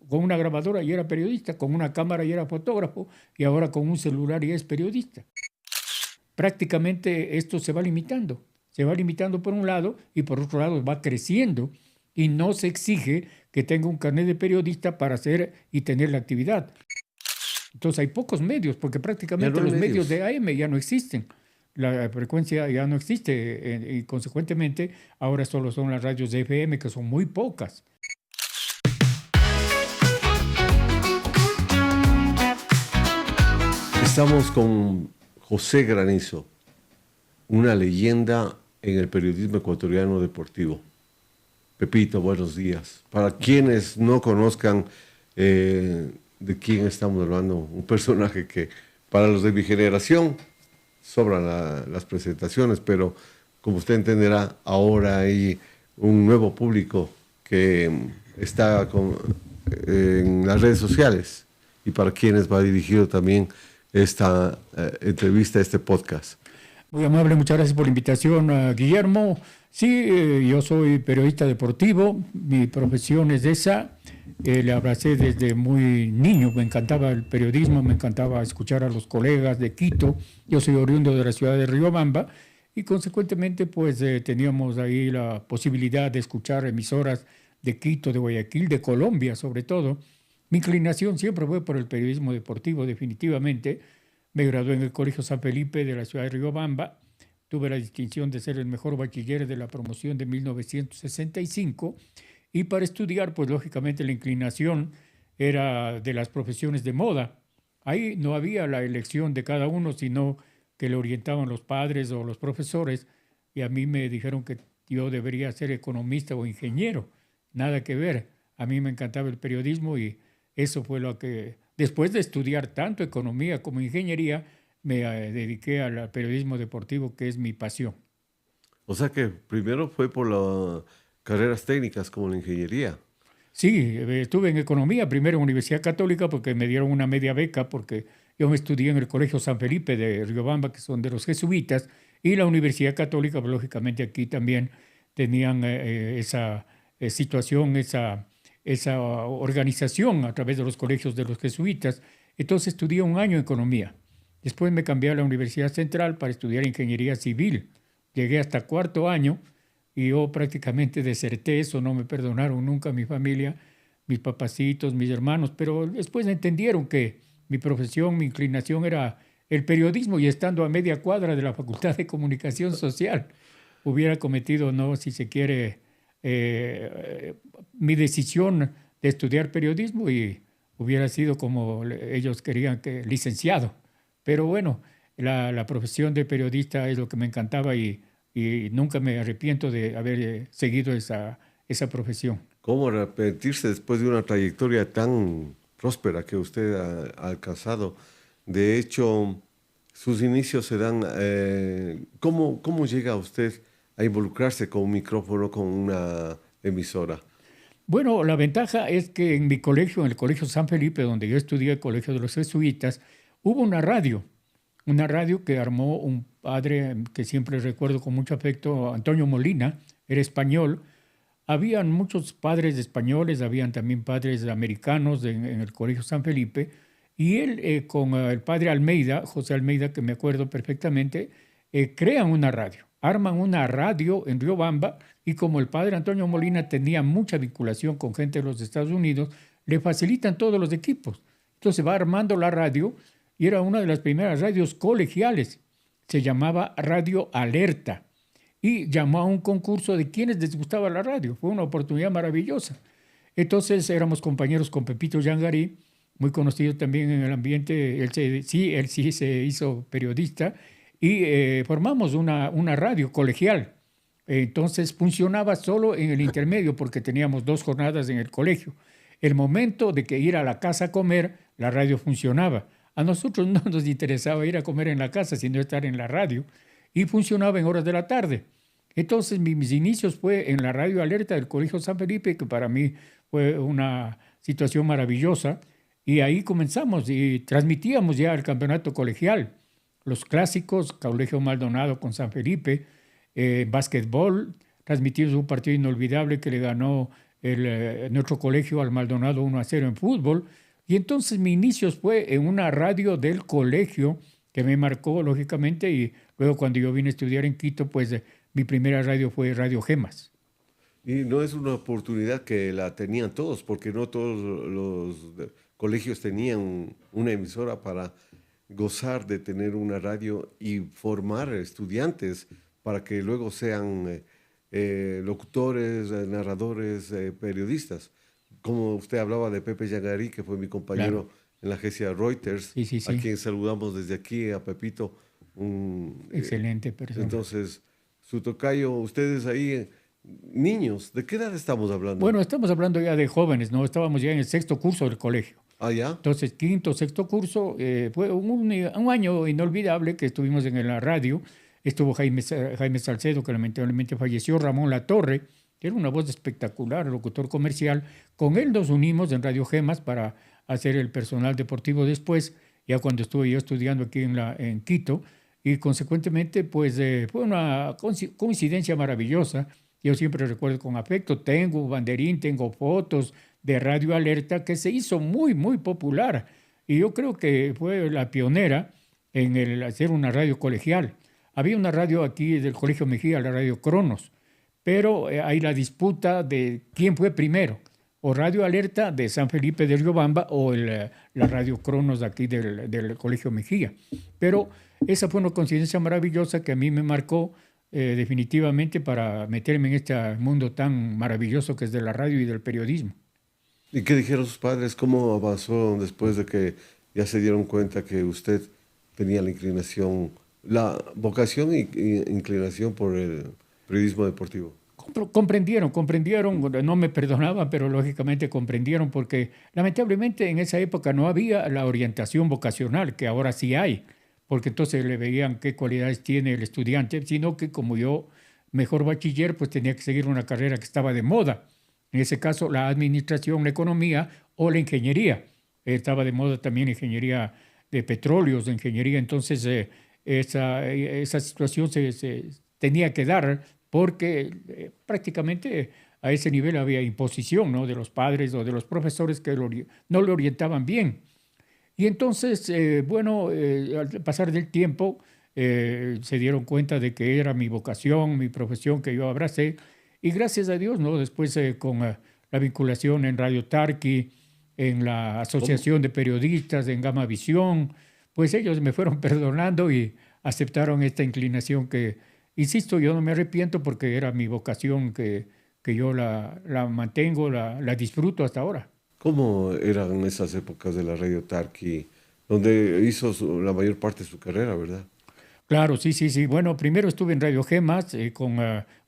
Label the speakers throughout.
Speaker 1: con una grabadora y era periodista, con una cámara y era fotógrafo, y ahora con un celular y es periodista. Prácticamente esto se va limitando. Se va limitando por un lado y por otro lado va creciendo y no se exige que tenga un carnet de periodista para hacer y tener la actividad. Entonces hay pocos medios, porque prácticamente los medios de AM ya no existen. La frecuencia ya no existe y consecuentemente ahora solo son las radios de FM, que son muy pocas.
Speaker 2: Estamos con José Granizo, una leyenda en el periodismo ecuatoriano deportivo. Pepito, buenos días. Para quienes no conozcan de quién estamos hablando, un personaje que para los de mi generación sobran las presentaciones, pero como usted entenderá, ahora hay un nuevo público que está en las redes sociales y para quienes va dirigido también esta entrevista, este podcast.
Speaker 1: Muy amable, muchas gracias por la invitación, Guillermo. Sí, yo soy periodista deportivo, mi profesión es esa, la abracé desde muy niño, me encantaba el periodismo, me encantaba escuchar a los colegas de Quito, yo soy oriundo de la ciudad de Riobamba y consecuentemente pues teníamos ahí la posibilidad de escuchar emisoras de Quito, de Guayaquil, de Colombia sobre todo. Mi inclinación siempre fue por el periodismo deportivo, definitivamente. Me gradué en el Colegio San Felipe de la ciudad de Riobamba. Tuve la distinción de ser el mejor bachiller de la promoción de 1965. Y para estudiar, pues lógicamente la inclinación era de las profesiones de moda. Ahí no había la elección de cada uno, sino que le orientaban los padres o los profesores. Y a mí me dijeron que yo debería ser economista o ingeniero. Nada que ver. A mí me encantaba el periodismo y eso fue lo que, después de estudiar tanto economía como ingeniería, me dediqué al periodismo deportivo, que es mi pasión.
Speaker 2: O sea que primero fue por las carreras técnicas como la ingeniería.
Speaker 1: Sí, estuve en economía, primero en Universidad Católica, porque me dieron una media beca, porque yo me estudié en el Colegio San Felipe de Riobamba, que son de los jesuitas, y la Universidad Católica, pues, lógicamente aquí también tenían esa situación, esa organización a través de los colegios de los jesuitas. Entonces estudié un año economía. Después me cambié a la Universidad Central para estudiar ingeniería civil. Llegué hasta cuarto año y yo prácticamente deserté eso, no me perdonaron nunca mi familia, mis papacitos, mis hermanos, pero después entendieron que mi profesión, mi inclinación era el periodismo y estando a media cuadra de la Facultad de Comunicación Social, hubiera cometido, no, si se quiere, mi decisión de estudiar periodismo y hubiera sido como ellos querían, que licenciado. Pero bueno, la profesión de periodista es lo que me encantaba y nunca me arrepiento de haber seguido esa profesión.
Speaker 2: ¿Cómo arrepentirse después de una trayectoria tan próspera que usted ha alcanzado? De hecho, sus inicios se dan... ¿cómo llega usted a involucrarse con un micrófono, con una emisora?
Speaker 1: Bueno, la ventaja es que en mi colegio, en el Colegio San Felipe, donde yo estudié el Colegio de los Jesuitas, hubo una radio que armó un padre que siempre recuerdo con mucho afecto, Antonio Molina, era español. Habían muchos padres españoles, habían también padres americanos en el Colegio San Felipe, y él con el padre Almeida, José Almeida, que me acuerdo perfectamente, crean una radio, arman una radio en Riobamba, y como el padre Antonio Molina tenía mucha vinculación con gente de los Estados Unidos, le facilitan todos los equipos. Entonces va armando la radio, y era una de las primeras radios colegiales. Se llamaba Radio Alerta y llamó a un concurso de quienes les gustaba la radio. Fue una oportunidad maravillosa. Entonces éramos compañeros con Pepito Yangarí, muy conocido también en el ambiente. Él sí se hizo periodista y formamos una radio colegial. Entonces funcionaba solo en el intermedio porque teníamos 2 jornadas en el colegio. El momento de que ir a la casa a comer, la radio funcionaba. A nosotros no nos interesaba ir a comer en la casa, sino estar en la radio. Y funcionaba en horas de la tarde. Entonces, mis inicios fue en la Radio Alerta del Colegio San Felipe, que para mí fue una situación maravillosa. Y ahí comenzamos y transmitíamos ya el campeonato colegial. Los clásicos, Colegio Maldonado con San Felipe, básquetbol. Transmitimos un partido inolvidable que le ganó nuestro colegio al Maldonado 1-0 en fútbol. Y entonces mi inicio fue en una radio del colegio que me marcó, lógicamente, y luego cuando yo vine a estudiar en Quito, pues mi primera radio fue Radio Gemas.
Speaker 2: Y no es una oportunidad que la tenían todos, porque no todos los colegios tenían una emisora para gozar de tener una radio y formar estudiantes para que luego sean locutores, narradores, periodistas. Como usted hablaba de Pepe Yagarí, que fue mi compañero
Speaker 1: Claro,
Speaker 2: en la agencia Reuters,
Speaker 1: sí, sí,
Speaker 2: a
Speaker 1: sí.
Speaker 2: quien saludamos desde aquí, a Pepito.
Speaker 1: Excelente persona.
Speaker 2: Entonces, su tocayo, ustedes ahí, niños, ¿de qué edad estamos hablando?
Speaker 1: Bueno, estamos hablando ya de jóvenes, ¿no? Estábamos ya en el sexto curso del colegio.
Speaker 2: Ah, ya.
Speaker 1: Entonces, quinto, sexto curso, fue un año inolvidable que estuvimos en la radio. Estuvo Jaime Salcedo, que lamentablemente falleció, Ramón Latorre, que era una voz espectacular, locutor comercial. Con él nos unimos en Radio Gemas para hacer el personal deportivo después, ya cuando estuve yo estudiando aquí en Quito. Y consecuentemente, pues fue una coincidencia maravillosa. Yo siempre recuerdo con afecto, tengo banderín, tengo fotos de Radio Alerta que se hizo muy, muy popular. Y yo creo que fue la pionera en el hacer una radio colegial. Había una radio aquí del Colegio Mejía, la Radio Cronos, pero hay la disputa de quién fue primero, o Radio Alerta de San Felipe de Riobamba o la Radio Cronos de aquí del Colegio Mejía. Pero esa fue una coincidencia maravillosa que a mí me marcó definitivamente para meterme en este mundo tan maravilloso que es de la radio y del periodismo.
Speaker 2: ¿Y qué dijeron sus padres? ¿Cómo avanzó después de que ya se dieron cuenta que usted tenía la inclinación, la vocación y inclinación por el periodismo deportivo?
Speaker 1: Comprendieron, no me perdonaban, pero lógicamente comprendieron porque lamentablemente en esa época no había la orientación vocacional que ahora sí hay, porque entonces le veían qué cualidades tiene el estudiante, sino que como yo, mejor bachiller, pues tenía que seguir una carrera que estaba de moda. En ese caso, la administración, la economía o la ingeniería. Estaba de moda también ingeniería de petróleos, de ingeniería, entonces esa situación se tenía que dar porque prácticamente a ese nivel había imposición, ¿no? De los padres o de los profesores que no lo orientaban bien. Y entonces, bueno, al pasar del tiempo, se dieron cuenta de que era mi vocación, mi profesión que yo abracé. Y gracias a Dios, ¿no? Después con la vinculación en Radio Tarqui, en la
Speaker 2: ¿Cómo?
Speaker 1: Asociación de Periodistas, en Gama Visión, pues ellos me fueron perdonando y aceptaron esta inclinación que, insisto, yo no me arrepiento porque era mi vocación que yo la mantengo, la disfruto hasta ahora.
Speaker 2: ¿Cómo eran esas épocas de la radio Tarqui, donde hizo la mayor parte de su carrera, verdad?
Speaker 1: Claro, sí, sí, sí. Bueno, primero estuve en Radio Gemas con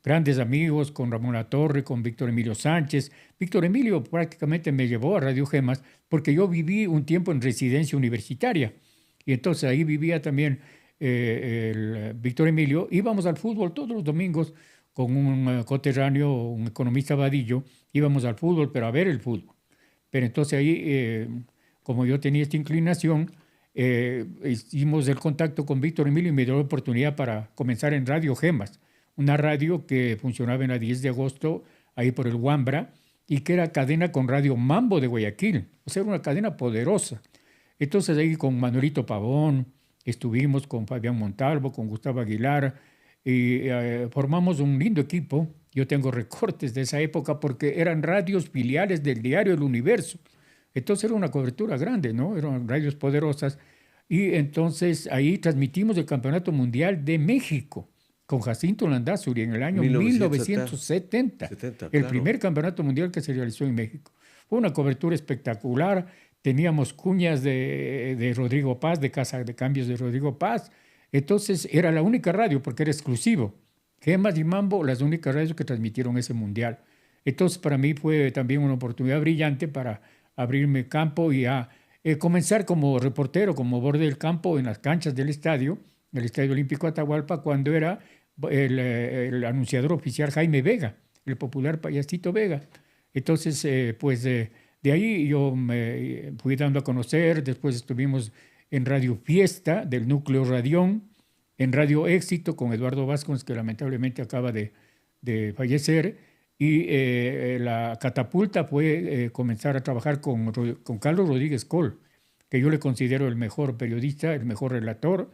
Speaker 1: grandes amigos, con Ramón Latorre, con Víctor Emilio Sánchez. Víctor Emilio prácticamente me llevó a Radio Gemas porque yo viví un tiempo en residencia universitaria y entonces ahí vivía también el Víctor Emilio. Íbamos al fútbol todos los domingos con un coterráneo, un economista vadillo, íbamos al fútbol, pero a ver el fútbol. Pero entonces ahí, como yo tenía esta inclinación, hicimos el contacto con Víctor Emilio y me dio la oportunidad para comenzar en Radio Gemas, una radio que funcionaba en la 10 de agosto, ahí por el Huambra, y que era cadena con Radio Mambo de Guayaquil, o sea, era una cadena poderosa. Entonces ahí con Manuelito Pavón, estuvimos con Fabián Montalvo, con Gustavo Aguilar, y formamos un lindo equipo. Yo tengo recortes de esa época porque eran radios filiales del diario El Universo. Entonces era una cobertura grande, ¿no? Eran radios poderosas. Y entonces ahí transmitimos el Campeonato Mundial de México con Jacinto Landázuri en el año 1970,
Speaker 2: 1970,
Speaker 1: el
Speaker 2: claro.
Speaker 1: primer campeonato mundial que se realizó en México. Fue una cobertura espectacular. Teníamos cuñas de Rodrigo Paz, de Casa de Cambios de Rodrigo Paz. Entonces era la única radio porque era exclusivo. Gemas y Mambo, las únicas radios que transmitieron ese mundial. Entonces para mí fue también una oportunidad brillante para abrirme campo y a comenzar como reportero, como borde del campo en las canchas del estadio, el Estadio Olímpico Atahualpa, cuando era el anunciador oficial Jaime Vega, el popular payasito Vega. Entonces, pues de ahí yo me fui dando a conocer, después estuvimos en Radio Fiesta del Núcleo Radión, en Radio Éxito con Eduardo Vázquez, que lamentablemente acaba de fallecer, Y la catapulta fue comenzar a trabajar con Carlos Rodríguez Col, que yo le considero el mejor periodista, el mejor relator.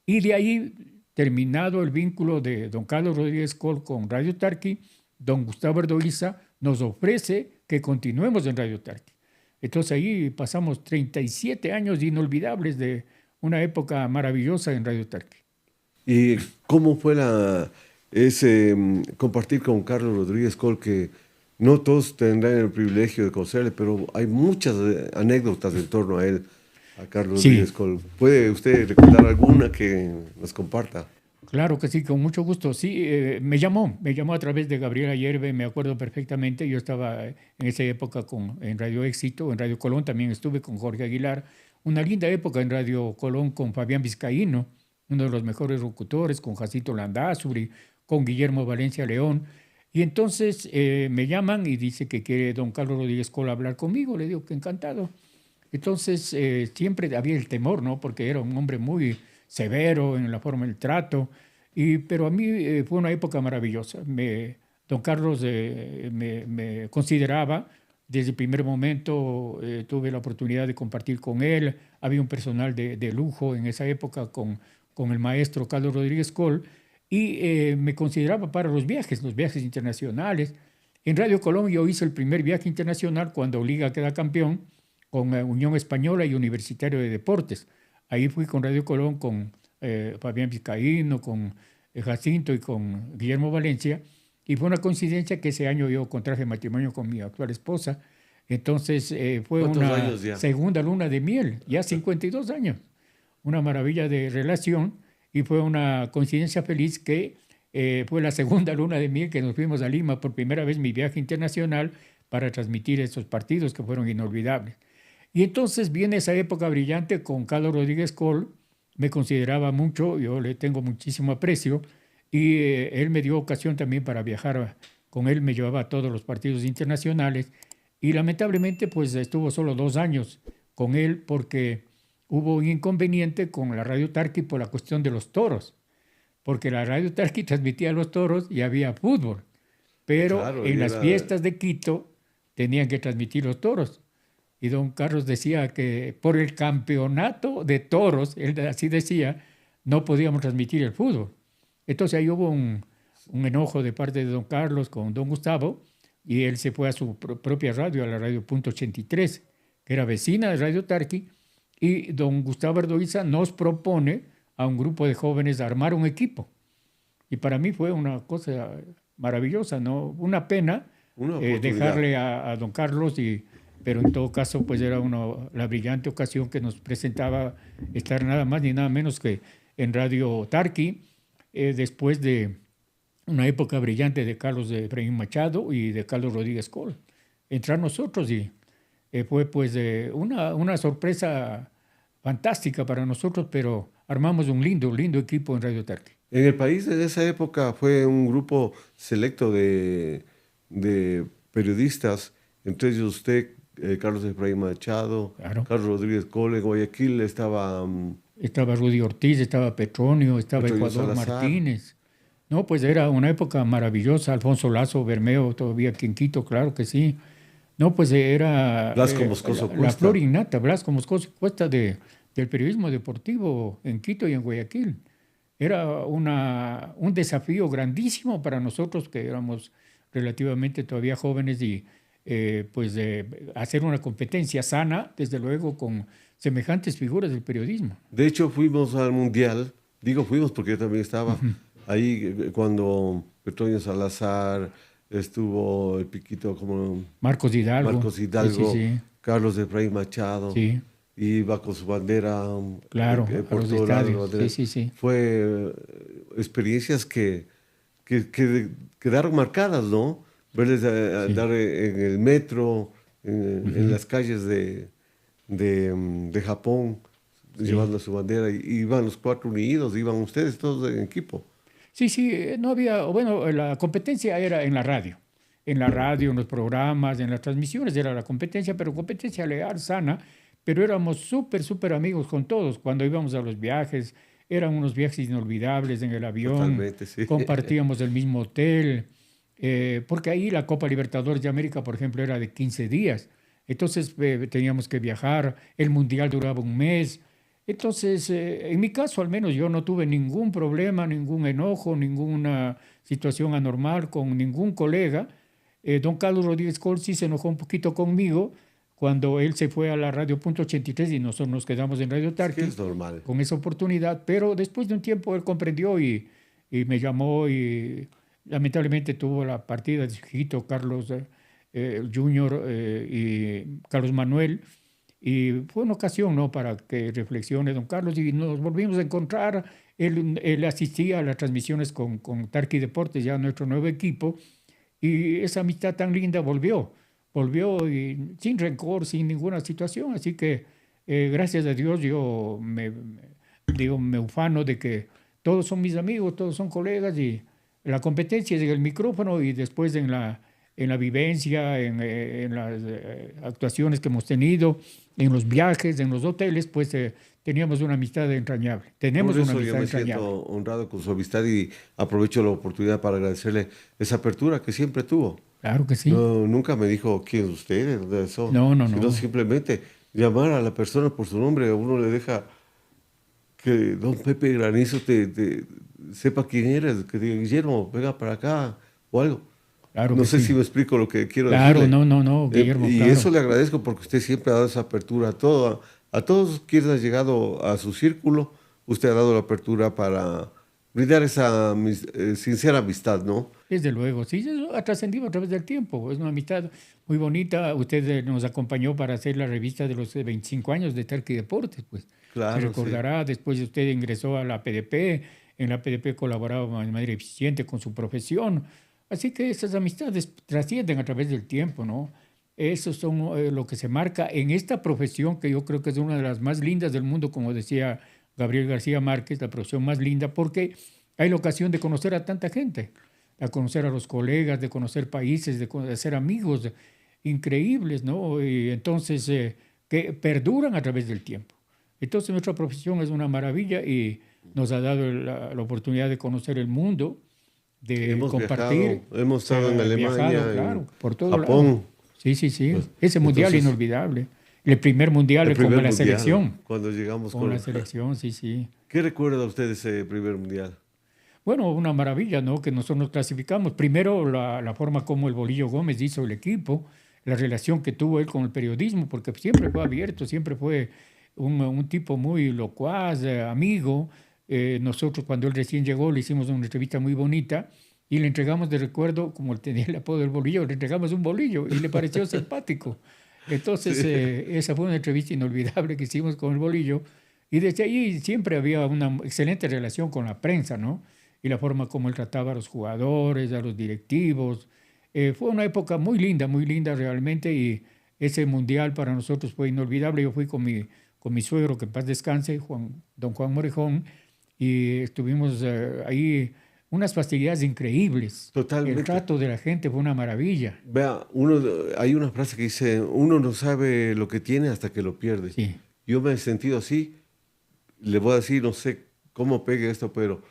Speaker 1: Y de ahí, terminado el vínculo de don Carlos Rodríguez Col con Radio Tarqui, don Gustavo Erdoiza nos ofrece que continuemos en Radio Tarqui. Entonces ahí pasamos 37 años inolvidables de una época maravillosa en Radio Tarqui.
Speaker 2: ¿Y cómo fue ese compartir con Carlos Rodríguez Col, que no todos tendrán el privilegio de conocerle, pero hay muchas anécdotas en torno a él, a Carlos Rodríguez Col? ¿Puede usted recordar alguna que nos comparta?
Speaker 1: Claro que sí, con mucho gusto. Sí, me llamó a través de Gabriela Yerbe, me acuerdo perfectamente. Yo estaba en esa época en Radio Éxito, en Radio Colón también estuve con Jorge Aguilar. Una linda época en Radio Colón con Fabián Vizcaíno, uno de los mejores locutores, con Jacinto Landázuri, con Guillermo Valencia León. Y entonces me llaman y dice que quiere don Carlos Rodríguez Col hablar conmigo. Le digo que encantado. Entonces siempre había el temor, ¿no? Porque era un hombre muy severo en la forma del trato, pero a mí fue una época maravillosa. Don Carlos me consideraba, desde el primer momento tuve la oportunidad de compartir con él, había un personal de lujo en esa época con el maestro Carlos Rodríguez Col, y me consideraba para los viajes internacionales. En Radio Colón yo hice el primer viaje internacional cuando Liga queda campeón con Unión Española y Universitario de Deportes. Ahí fui con Radio Colón, con Fabián Vizcaíno, con Jacinto y con Guillermo Valencia, y fue una coincidencia que ese año yo contraje matrimonio con mi actual esposa. Entonces fue una segunda luna de miel, ya 52 años, una maravilla de relación, y fue una coincidencia feliz que fue la segunda luna de miel que nos fuimos a Lima por primera vez, mi viaje internacional, para transmitir estos partidos que fueron inolvidables. Y entonces viene esa época brillante con Carlos Rodríguez Col, me consideraba mucho, yo le tengo muchísimo aprecio, y él me dio ocasión también para viajar con él, me llevaba a todos los partidos internacionales, y lamentablemente pues estuvo solo 2 años con él porque hubo un inconveniente con la Radio Tarqui por la cuestión de los toros, porque la Radio Tarqui transmitía los toros y había fútbol, pero claro, en las fiestas de Quito tenían que transmitir los toros. Y don Carlos decía que por el campeonato de toros, él así decía, no podíamos transmitir el fútbol. Entonces ahí hubo un enojo de parte de don Carlos con don Gustavo, y él se fue a su propia radio, a la radio Punto 83, que era vecina de Radio Tarqui, y don Gustavo Erdoiza nos propone a un grupo de jóvenes armar un equipo. Y para mí fue una cosa maravillosa, ¿no? Una pena dejarle a don Carlos, pero en todo caso pues era la brillante ocasión que nos presentaba estar nada más ni nada menos que en Radio Tarqui, después de una época brillante de Carlos de Efraín Machado y de Carlos Rodríguez Col. Entrar nosotros y fue pues una sorpresa fantástica para nosotros, pero armamos un lindo equipo en Radio Tarqui.
Speaker 2: En el país de esa época fue un grupo selecto de periodistas, entre ellos usted, Carlos Efraín Machado, claro. Carlos Rodríguez Col. En Guayaquil estaba
Speaker 1: Rudy Ortiz, estaba Petronio, estaba Ecuador Salazar. Martínez. No, pues era una época maravillosa. Alfonso Lazo Bermeo, todavía aquí en Quito, claro que sí. No, pues era
Speaker 2: Blasco Moscoso Cuesta.
Speaker 1: La flor innata, Blasco Moscoso Cuesta del periodismo deportivo en Quito y en Guayaquil. Era un desafío grandísimo para nosotros, que éramos relativamente todavía jóvenes, y hacer una competencia sana, desde luego, con semejantes figuras del periodismo.
Speaker 2: De hecho, fuimos al Mundial, digo fuimos porque yo también estaba ahí cuando Petronio Salazar, estuvo el piquito como
Speaker 1: Marcos Hidalgo,
Speaker 2: sí. Carlos Efraín Machado,
Speaker 1: sí.
Speaker 2: Iba con su bandera,
Speaker 1: claro,
Speaker 2: por todo lado.
Speaker 1: Sí.
Speaker 2: Fue experiencias que quedaron marcadas, ¿no? Verles andar en el metro, en las calles de Japón, llevando su bandera, y iban los 4 unidos, iban ustedes todos en equipo.
Speaker 1: Sí, no había, bueno, la competencia era en la radio, en los programas, en las transmisiones era la competencia, pero competencia leal, sana, pero éramos súper amigos con todos. Cuando íbamos a los viajes, eran unos viajes inolvidables en el avión.
Speaker 2: Totalmente, sí.
Speaker 1: Compartíamos el mismo hotel. porque ahí la Copa Libertadores de América, por ejemplo, era de 15 días. Entonces teníamos que viajar, el Mundial duraba un mes. Entonces, en mi caso al menos yo no tuve ningún problema, ningún enojo, ninguna situación anormal con ningún colega. Don Carlos Rodríguez Col sí se enojó un poquito conmigo cuando él se fue a la Radio Punto 83 y nosotros nos quedamos en Radio
Speaker 2: Es que
Speaker 1: Tarqui
Speaker 2: es normal.
Speaker 1: con esa oportunidad, pero después de un tiempo él comprendió y me llamó y lamentablemente tuvo la partida de su hijito Carlos Junior y Carlos Manuel. Y fue una ocasión, ¿no?, para que reflexione don Carlos y nos volvimos a encontrar. Él asistía a las transmisiones con Tarqui Deportes, ya nuestro nuevo equipo, y esa amistad tan linda volvió y sin rencor, sin ninguna situación. Así que gracias a Dios yo digo, me ufano de que todos son mis amigos, todos son colegas y la competencia es en el micrófono y después en la vivencia, en las actuaciones que hemos tenido, en los viajes, en los hoteles, pues teníamos una amistad entrañable. Tenemos
Speaker 2: Por
Speaker 1: una
Speaker 2: eso yo
Speaker 1: amistad
Speaker 2: me
Speaker 1: entrañable.
Speaker 2: siento honrado con su amistad y aprovecho la oportunidad para agradecerle esa apertura que siempre tuvo.
Speaker 1: Claro que sí.
Speaker 2: No, nunca me dijo quién es usted, dónde son,
Speaker 1: No, no,
Speaker 2: sino
Speaker 1: no.
Speaker 2: simplemente llamar a la persona por su nombre. A uno le deja que don Pepe Granizo te sepa quién eres, que diga, Guillermo, venga para acá o algo.
Speaker 1: Claro
Speaker 2: No
Speaker 1: que
Speaker 2: sé
Speaker 1: sí.
Speaker 2: si me explico lo que quiero
Speaker 1: Claro,
Speaker 2: decirle.
Speaker 1: no, Guillermo,
Speaker 2: Y
Speaker 1: claro.
Speaker 2: eso le agradezco porque usted siempre ha dado esa apertura a todo, a todos quienes han llegado a su círculo. Usted ha dado la apertura para brindar esa sincera amistad, ¿no?
Speaker 1: Desde luego, sí, eso ha trascendido a través del tiempo. Es una amistad muy bonita. Usted nos acompañó para hacer la revista de los 25 años de Tarqui Deportes, pues. Se
Speaker 2: Claro, sí.
Speaker 1: recordará, después usted ingresó a la PDP, en la PDP colaboraba de manera eficiente con su profesión. Así que esas amistades trascienden a través del tiempo, ¿no? Eso son lo que se marca en esta profesión, que yo creo que es una de las más lindas del mundo, como decía Gabriel García Márquez, la profesión más linda, porque hay la ocasión de conocer a tanta gente, de conocer a los colegas, de conocer países, de hacer amigos increíbles, ¿no? Y entonces, que perduran a través del tiempo. Entonces, nuestra profesión es una maravilla y nos ha dado la oportunidad de conocer el mundo, de
Speaker 2: Hemos
Speaker 1: compartir.
Speaker 2: viajado, hemos estado en Alemania,
Speaker 1: Viajado, claro,
Speaker 2: en
Speaker 1: por todo
Speaker 2: Japón.
Speaker 1: lado. Sí, sí, sí.
Speaker 2: Pues,
Speaker 1: Ese mundial
Speaker 2: entonces,
Speaker 1: inolvidable. El primer mundial
Speaker 2: el
Speaker 1: con
Speaker 2: primer
Speaker 1: la
Speaker 2: mundial,
Speaker 1: selección.
Speaker 2: cuando llegamos
Speaker 1: Con la selección, sí, sí.
Speaker 2: ¿Qué recuerda usted de ese primer mundial?
Speaker 1: Bueno, una maravilla, ¿no? Que nosotros nos clasificamos. Primero, la forma como el Bolillo Gómez hizo el equipo, la relación que tuvo él con el periodismo, porque siempre fue abierto, siempre fue un tipo muy locuaz, amigo. Nosotros, cuando él recién llegó, le hicimos una entrevista muy bonita y le entregamos de recuerdo, como él tenía el apodo del bolillo, le entregamos un bolillo y le pareció simpático. Entonces,
Speaker 2: Sí.
Speaker 1: esa fue una entrevista inolvidable que hicimos con el bolillo. Y desde ahí siempre había una excelente relación con la prensa, ¿no? Y la forma como él trataba a los jugadores, a los directivos. Fue una época muy linda realmente, y ese mundial para nosotros fue inolvidable. Yo fui con mi suegro, que en paz descanse, don Juan Morejón, y estuvimos ahí unas facilidades increíbles. El
Speaker 2: Totalmente.
Speaker 1: trato de la gente fue una maravilla.
Speaker 2: Vea, hay una frase que dice, uno no sabe lo que tiene hasta que lo pierde.
Speaker 1: Sí,
Speaker 2: Yo me he sentido así. Le voy a decir, no sé cómo pegue esto, pero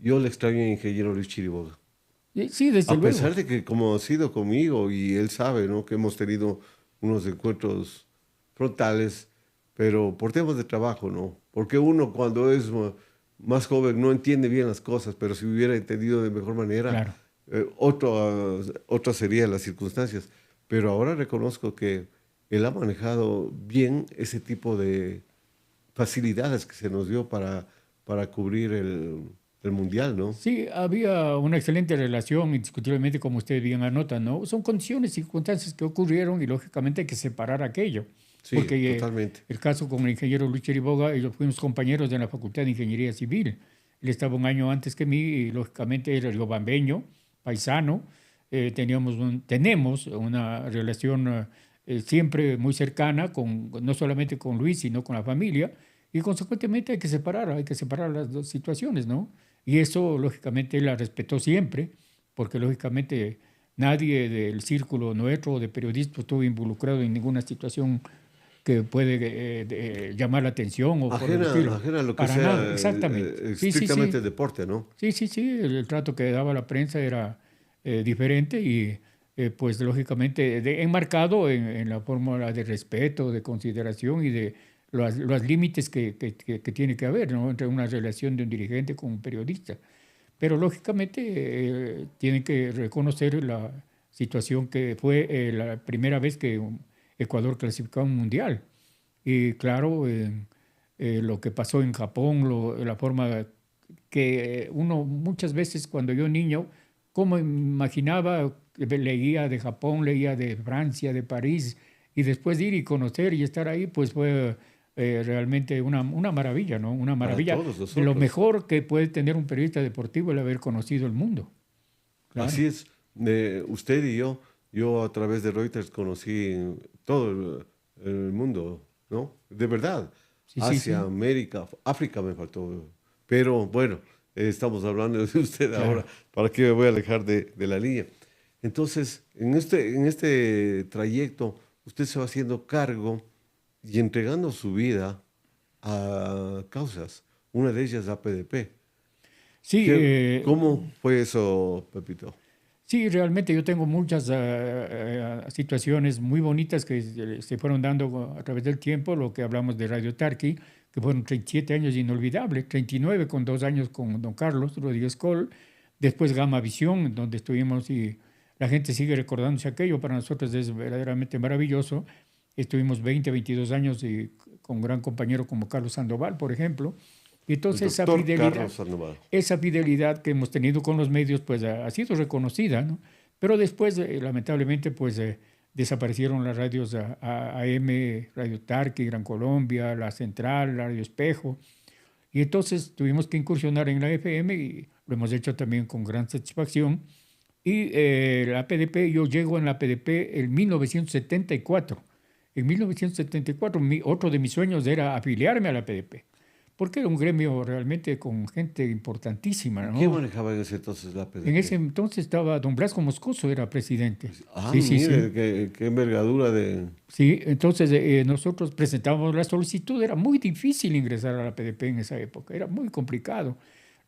Speaker 2: yo le extraño al ingeniero Luis Chiriboga.
Speaker 1: sí, desde
Speaker 2: A
Speaker 1: luego.
Speaker 2: pesar de que como ha sido conmigo y él sabe, ¿no?, que hemos tenido unos encuentros frontales, pero por temas de trabajo, ¿no? Porque uno cuando es más joven no entiende bien las cosas, pero si hubiera entendido de mejor manera,
Speaker 1: Claro.
Speaker 2: Otras serían las circunstancias. Pero ahora reconozco que él ha manejado bien ese tipo de facilidades que se nos dio para cubrir el mundial, ¿no?
Speaker 1: Sí, había una excelente relación, indiscutiblemente, como usted bien anota, ¿no? Son condiciones, circunstancias que ocurrieron y lógicamente hay que separar aquello.
Speaker 2: Sí,
Speaker 1: Porque
Speaker 2: totalmente.
Speaker 1: el caso con el ingeniero Luis Chiriboga, ellos fuimos compañeros de la Facultad de Ingeniería Civil. Él estaba un año antes que mí y lógicamente era riobambeño, paisano. Tenemos una relación siempre muy cercana, no solamente con Luis, sino con la familia. Y consecuentemente hay que separar las dos situaciones, ¿no? Y eso, lógicamente, él la respetó siempre, porque lógicamente nadie del círculo nuestro de periodistas estuvo involucrado en ninguna situación que puede llamar la atención o por el estilo.
Speaker 2: Ajena a lo que
Speaker 1: Para
Speaker 2: sea
Speaker 1: nada, exactamente. Sí, sí,
Speaker 2: estrictamente
Speaker 1: sí.
Speaker 2: deporte, ¿no?
Speaker 1: Sí, sí, sí. El trato que daba la prensa era diferente y pues lógicamente enmarcado en la fórmula de respeto, de consideración y de los límites que tiene que haber, ¿no? Entre una relación de un dirigente con un periodista. Pero lógicamente tienen que reconocer la situación que fue la primera vez que Ecuador clasificó a un mundial. Y claro, lo que pasó en Japón, la forma que uno muchas veces cuando yo niño, como imaginaba, leía de Japón, leía de Francia, de París, y después de ir y conocer y estar ahí, pues fue realmente una maravilla, ¿no? Una
Speaker 2: Para
Speaker 1: maravilla.
Speaker 2: todos
Speaker 1: De lo
Speaker 2: nosotros.
Speaker 1: mejor que puede tener un periodista deportivo el haber conocido el mundo. Claro.
Speaker 2: Así es. Usted y yo a través de Reuters conocí todo el mundo, ¿no? De verdad.
Speaker 1: Sí, sí,
Speaker 2: Asia,
Speaker 1: sí,
Speaker 2: América, África me faltó. Pero bueno, estamos hablando de usted
Speaker 1: claro.
Speaker 2: ahora. ¿Para qué me voy a alejar de la línea? Entonces, en este trayecto, usted se va haciendo cargo y entregando su vida a causas. Una de ellas, APDP.
Speaker 1: Sí,
Speaker 2: ¿Cómo fue eso, Pepito?
Speaker 1: sí, realmente yo tengo muchas situaciones muy bonitas que se fueron dando a través del tiempo, lo que hablamos de Radio Tarqui, que fueron 37 años inolvidables, 39 con 2 años con don Carlos Rodríguez Col, después Gama Visión, donde estuvimos y la gente sigue recordándose aquello, para nosotros es verdaderamente maravilloso. Estuvimos 20, 22 años y con un gran compañero como Carlos Sandoval, por ejemplo. Y
Speaker 2: El
Speaker 1: entonces
Speaker 2: doctor Carlos Sandoval.
Speaker 1: esa fidelidad que hemos tenido con los medios pues ha sido reconocida, ¿no? Pero después, lamentablemente, pues desaparecieron las radios AM, Radio Tarqui, Gran Colombia, La Central, Radio Espejo, y entonces tuvimos que incursionar en la FM y lo hemos hecho también con gran satisfacción. Y la PDP, yo llego en la PDP en 1974. En 1974, otro de mis sueños era afiliarme a la PDP, porque era un gremio realmente con gente importantísima,
Speaker 2: ¿Y quién
Speaker 1: ¿no?
Speaker 2: manejaba en ese entonces la
Speaker 1: En ese
Speaker 2: PDP?
Speaker 1: entonces estaba don Blasco Moscoso, era presidente.
Speaker 2: Ah,
Speaker 1: Sí, sí,
Speaker 2: mire,
Speaker 1: sí.
Speaker 2: qué envergadura de...
Speaker 1: Sí, entonces nosotros presentábamos la solicitud, era muy difícil ingresar a la PDP en esa época, era muy complicado.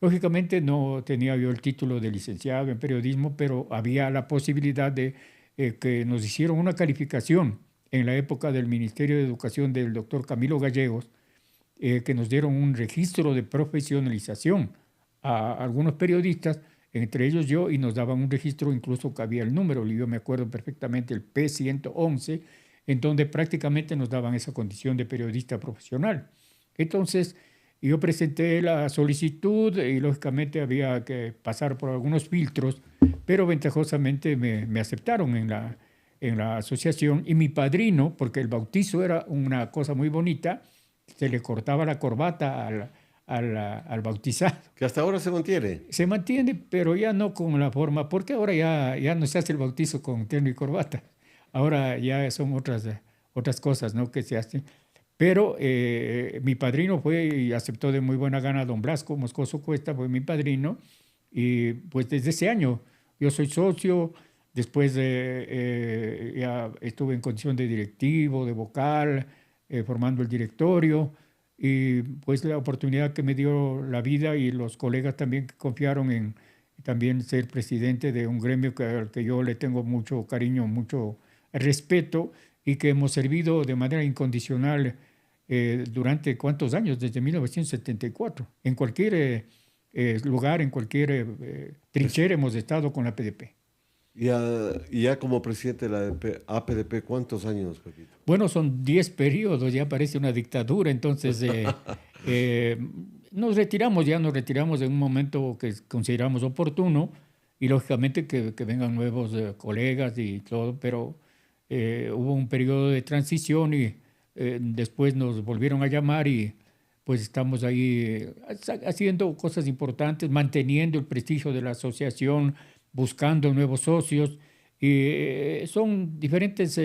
Speaker 1: Lógicamente no tenía yo el título de licenciado en periodismo, pero había la posibilidad de que nos hicieron una calificación en la época del Ministerio de Educación del doctor Camilo Gallegos, que nos dieron un registro de profesionalización a algunos periodistas, entre ellos yo, y nos daban un registro, incluso que había el número, yo me acuerdo perfectamente, el P111, en donde prácticamente nos daban esa condición de periodista profesional. Entonces, yo presenté la solicitud y lógicamente había que pasar por algunos filtros, pero ventajosamente me aceptaron en la asociación y mi padrino, porque el bautizo era una cosa muy bonita, se le cortaba la corbata al bautizado.
Speaker 2: Que hasta ahora se mantiene.
Speaker 1: Se mantiene, pero ya no con la forma, porque ahora ya no se hace el bautizo con terno y corbata. Ahora ya son otras cosas, ¿no?, que se hacen. Pero mi padrino fue y aceptó de muy buena gana a don Blasco Moscoso Cuesta, fue mi padrino. Y pues desde ese año yo soy socio, después ya estuve en condición de directivo, de vocal, formando el directorio. Y pues la oportunidad que me dio la vida y los colegas también que confiaron en también ser presidente de un gremio al que yo le tengo mucho cariño, mucho respeto y que hemos servido de manera incondicional durante cuántos años, desde 1974. En cualquier lugar, en cualquier
Speaker 2: Pues,
Speaker 1: trinchera hemos estado con la PDP.
Speaker 2: y ya como presidente de la APDP, ¿cuántos años, Pepito?
Speaker 1: Bueno, son 10 periodos, ya parece una dictadura, entonces eh, nos retiramos en un momento que consideramos oportuno y lógicamente que vengan nuevos colegas y todo, pero hubo un periodo de transición y después nos volvieron a llamar y pues estamos ahí haciendo cosas importantes, manteniendo el prestigio de la asociación, buscando nuevos socios. Y son diferentes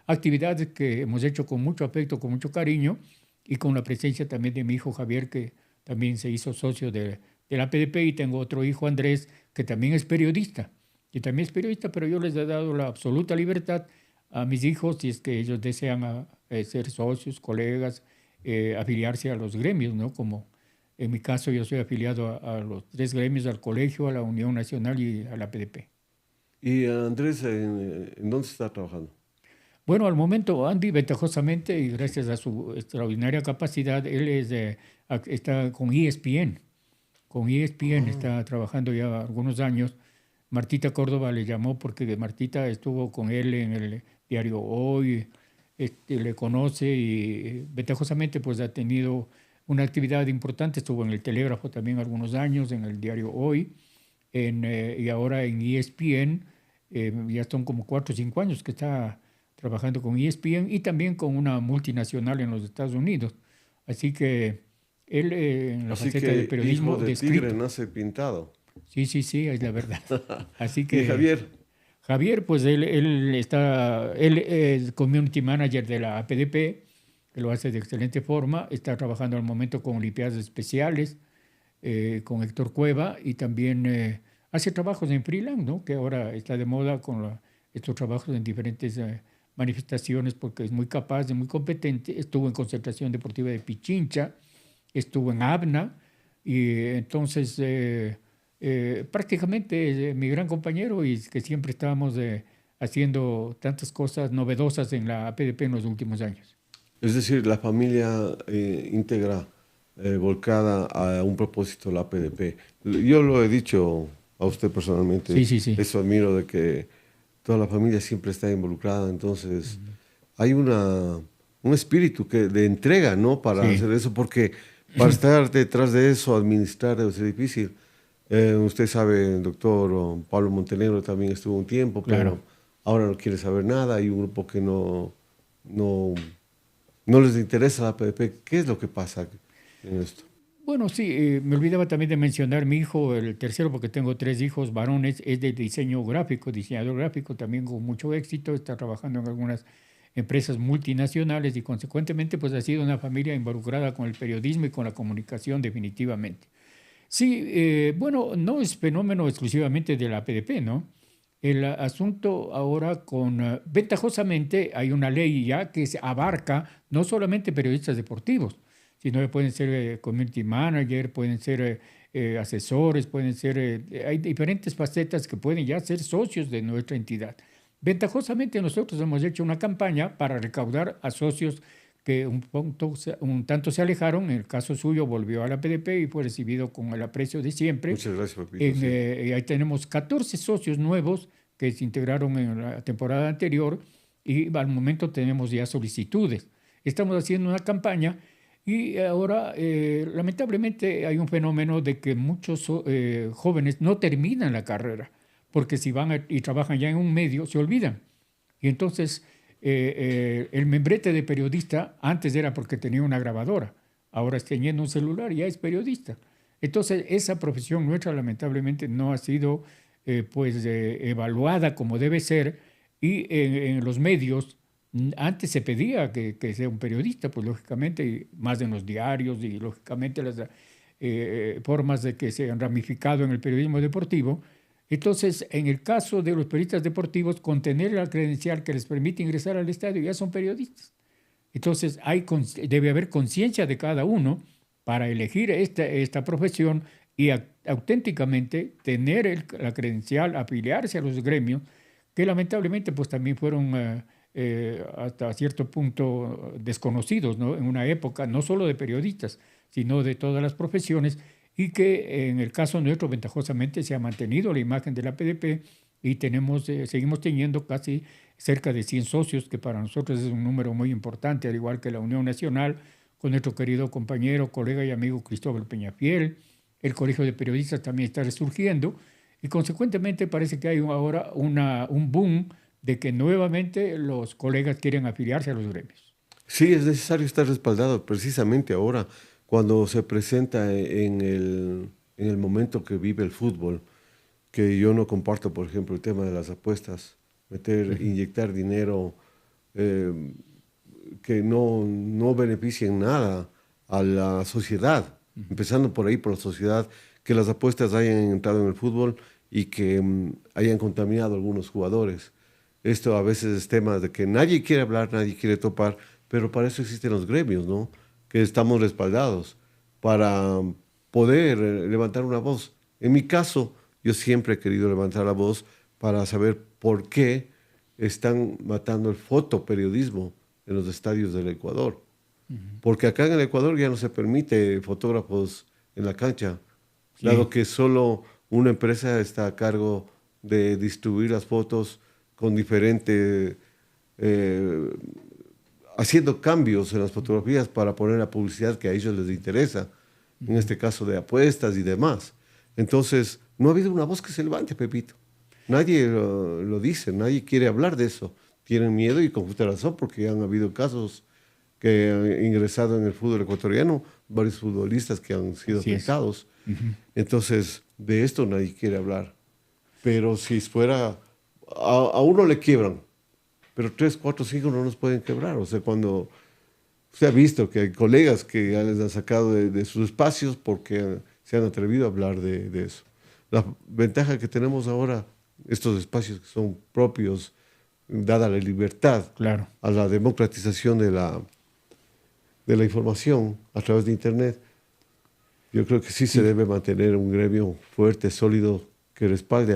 Speaker 1: actividades que hemos hecho con mucho afecto, con mucho cariño y con la presencia también de mi hijo Javier, que también se hizo socio de la PDP, y tengo otro hijo Andrés, que también es periodista. Y también es periodista, pero yo les he dado la absoluta libertad a mis hijos si es que ellos desean ser socios, colegas, afiliarse a los gremios, ¿no? Como en mi caso yo soy afiliado a los tres gremios, al colegio, a la Unión Nacional y a la PDP.
Speaker 2: Y Andrés, ¿en dónde está trabajando?
Speaker 1: Bueno, al momento Andy, ventajosamente y gracias a su extraordinaria capacidad, él está con ESPN. Con ESPN
Speaker 2: Ah,
Speaker 1: está trabajando ya algunos años. Martita Córdoba le llamó porque Martita estuvo con él en el diario Hoy, le conoce y ventajosamente pues ha tenido una actividad importante. Estuvo en el Telégrafo también algunos años, en el diario Hoy, y ahora en ESPN. Ya son como 4 o 5 años que está trabajando con ESPN y también con una multinacional en los Estados Unidos. Así que él en la
Speaker 2: así
Speaker 1: faceta de
Speaker 2: que hijo
Speaker 1: periodismo
Speaker 2: de tigre
Speaker 1: descrito.
Speaker 2: nace pintado.
Speaker 1: Sí, sí, sí, es la verdad. Así
Speaker 2: Y
Speaker 1: que
Speaker 2: Javier,
Speaker 1: Javier, pues él es community manager de la APDP, que lo hace de excelente forma, está trabajando al momento con Olimpiadas Especiales, con Héctor Cueva y también hace trabajos en freelance, ¿no? Que ahora está de moda con estos trabajos en diferentes manifestaciones porque es muy capaz, es muy competente. Estuvo en Concentración Deportiva de Pichincha, estuvo en ABNA y entonces prácticamente es mi gran compañero y que siempre estábamos haciendo tantas cosas novedosas en la APDP en los últimos años.
Speaker 2: es decir, la familia íntegra, volcada a un propósito, la PDP. Yo lo he dicho a usted
Speaker 1: Sí,
Speaker 2: personalmente,
Speaker 1: sí, sí.
Speaker 2: eso admiro de que toda la familia siempre está involucrada, entonces hay un espíritu de entrega, ¿no? Para
Speaker 1: Sí,
Speaker 2: hacer eso, porque para estar detrás de eso, administrar debe ser difícil. Usted sabe, el doctor Pablo Montenegro también estuvo un tiempo,
Speaker 1: claro.
Speaker 2: pero ahora no quiere saber nada. Hay un grupo que no, no les interesa la PDP. ¿Qué es lo que pasa en esto?
Speaker 1: Bueno, sí, me olvidaba también de mencionar mi hijo, el tercero, porque tengo 3 hijos varones, es de diseño gráfico, diseñador gráfico, también con mucho éxito, está trabajando en algunas empresas multinacionales y consecuentemente pues ha sido una familia involucrada con el periodismo y con la comunicación definitivamente. Sí, bueno, no es fenómeno exclusivamente de la PDP, ¿no? El asunto ahora ventajosamente hay una ley ya que se abarca no solamente periodistas deportivos, sino que pueden ser community manager, pueden ser asesores, pueden ser, hay diferentes facetas que pueden ya ser socios de nuestra entidad. Ventajosamente nosotros hemos hecho una campaña para recaudar a socios que un tanto se alejaron. En el caso suyo volvió a la PDP y fue recibido con el aprecio de siempre.
Speaker 2: Muchas gracias, Papito, sí.
Speaker 1: Ahí tenemos 14 socios nuevos que se integraron en la temporada anterior y al momento tenemos ya solicitudes. Estamos haciendo una campaña y ahora lamentablemente hay un fenómeno de que muchos jóvenes no terminan la carrera porque si y trabajan ya en un medio se olvidan. Y entonces el membrete de periodista antes era porque tenía una grabadora, ahora teniendo un celular ya es periodista. Entonces esa profesión nuestra lamentablemente no ha sido evaluada como debe ser y en los medios antes se pedía que sea un periodista, pues lógicamente, y más en los diarios y lógicamente las formas de que se han ramificado en el periodismo deportivo. Entonces, en el caso de los periodistas deportivos, con tener la credencial que les permite ingresar al estadio, ya son periodistas. Entonces, debe haber conciencia de cada uno para elegir esta profesión y auténticamente tener la credencial, afiliarse a los gremios, que lamentablemente pues también fueron hasta cierto punto desconocidos, ¿no? En una época no solo de periodistas, sino de todas las profesiones, y que en el caso nuestro ventajosamente se ha mantenido la imagen de la PDP y seguimos teniendo casi cerca de 100 socios, que para nosotros es un número muy importante, al igual que la Unión Nacional, con nuestro querido compañero, colega y amigo Cristóbal Peñafiel. El Colegio de Periodistas también está resurgiendo y consecuentemente parece que hay ahora un boom de que nuevamente los colegas quieren afiliarse a los gremios.
Speaker 2: Sí, es necesario estar respaldado precisamente ahora, cuando se presenta en el momento que vive el fútbol, que yo no comparto, por ejemplo, el tema de las apuestas, inyectar dinero eh, que no beneficie en nada a la sociedad, empezando por ahí, por la sociedad, que las apuestas hayan entrado en el fútbol y que hayan contaminado a algunos jugadores. Esto a veces es tema de que nadie quiere hablar, nadie quiere topar, pero para eso existen los gremios, ¿no? Que estamos respaldados para poder levantar una voz. En mi caso, yo siempre he querido levantar la voz para saber por qué están matando el fotoperiodismo en los estadios del Ecuador. Porque acá en el Ecuador ya no se permite fotógrafos en la cancha, dado que solo una empresa está a cargo de distribuir las fotos con diferentes, haciendo cambios en las fotografías para poner la publicidad que a ellos les interesa, en este caso de apuestas y demás. Entonces, no ha habido una voz que se levante, Pepito. Nadie lo dice, nadie quiere hablar de eso. Tienen miedo y con justa razón, porque han habido casos que han ingresado en el fútbol ecuatoriano, varios futbolistas que han sido afectados. Entonces, de esto nadie quiere hablar. Pero si fuera, a uno le quiebran, pero 3, 4, 5 no nos pueden quebrar. O sea, cuando se ha visto que hay colegas que ya les han sacado de sus espacios porque se han atrevido a hablar de eso. La ventaja que tenemos ahora, estos espacios que son propios, dada la libertad, a la democratización de la información a través de Internet, yo creo que sí se debe mantener un gremio fuerte, sólido, que respalde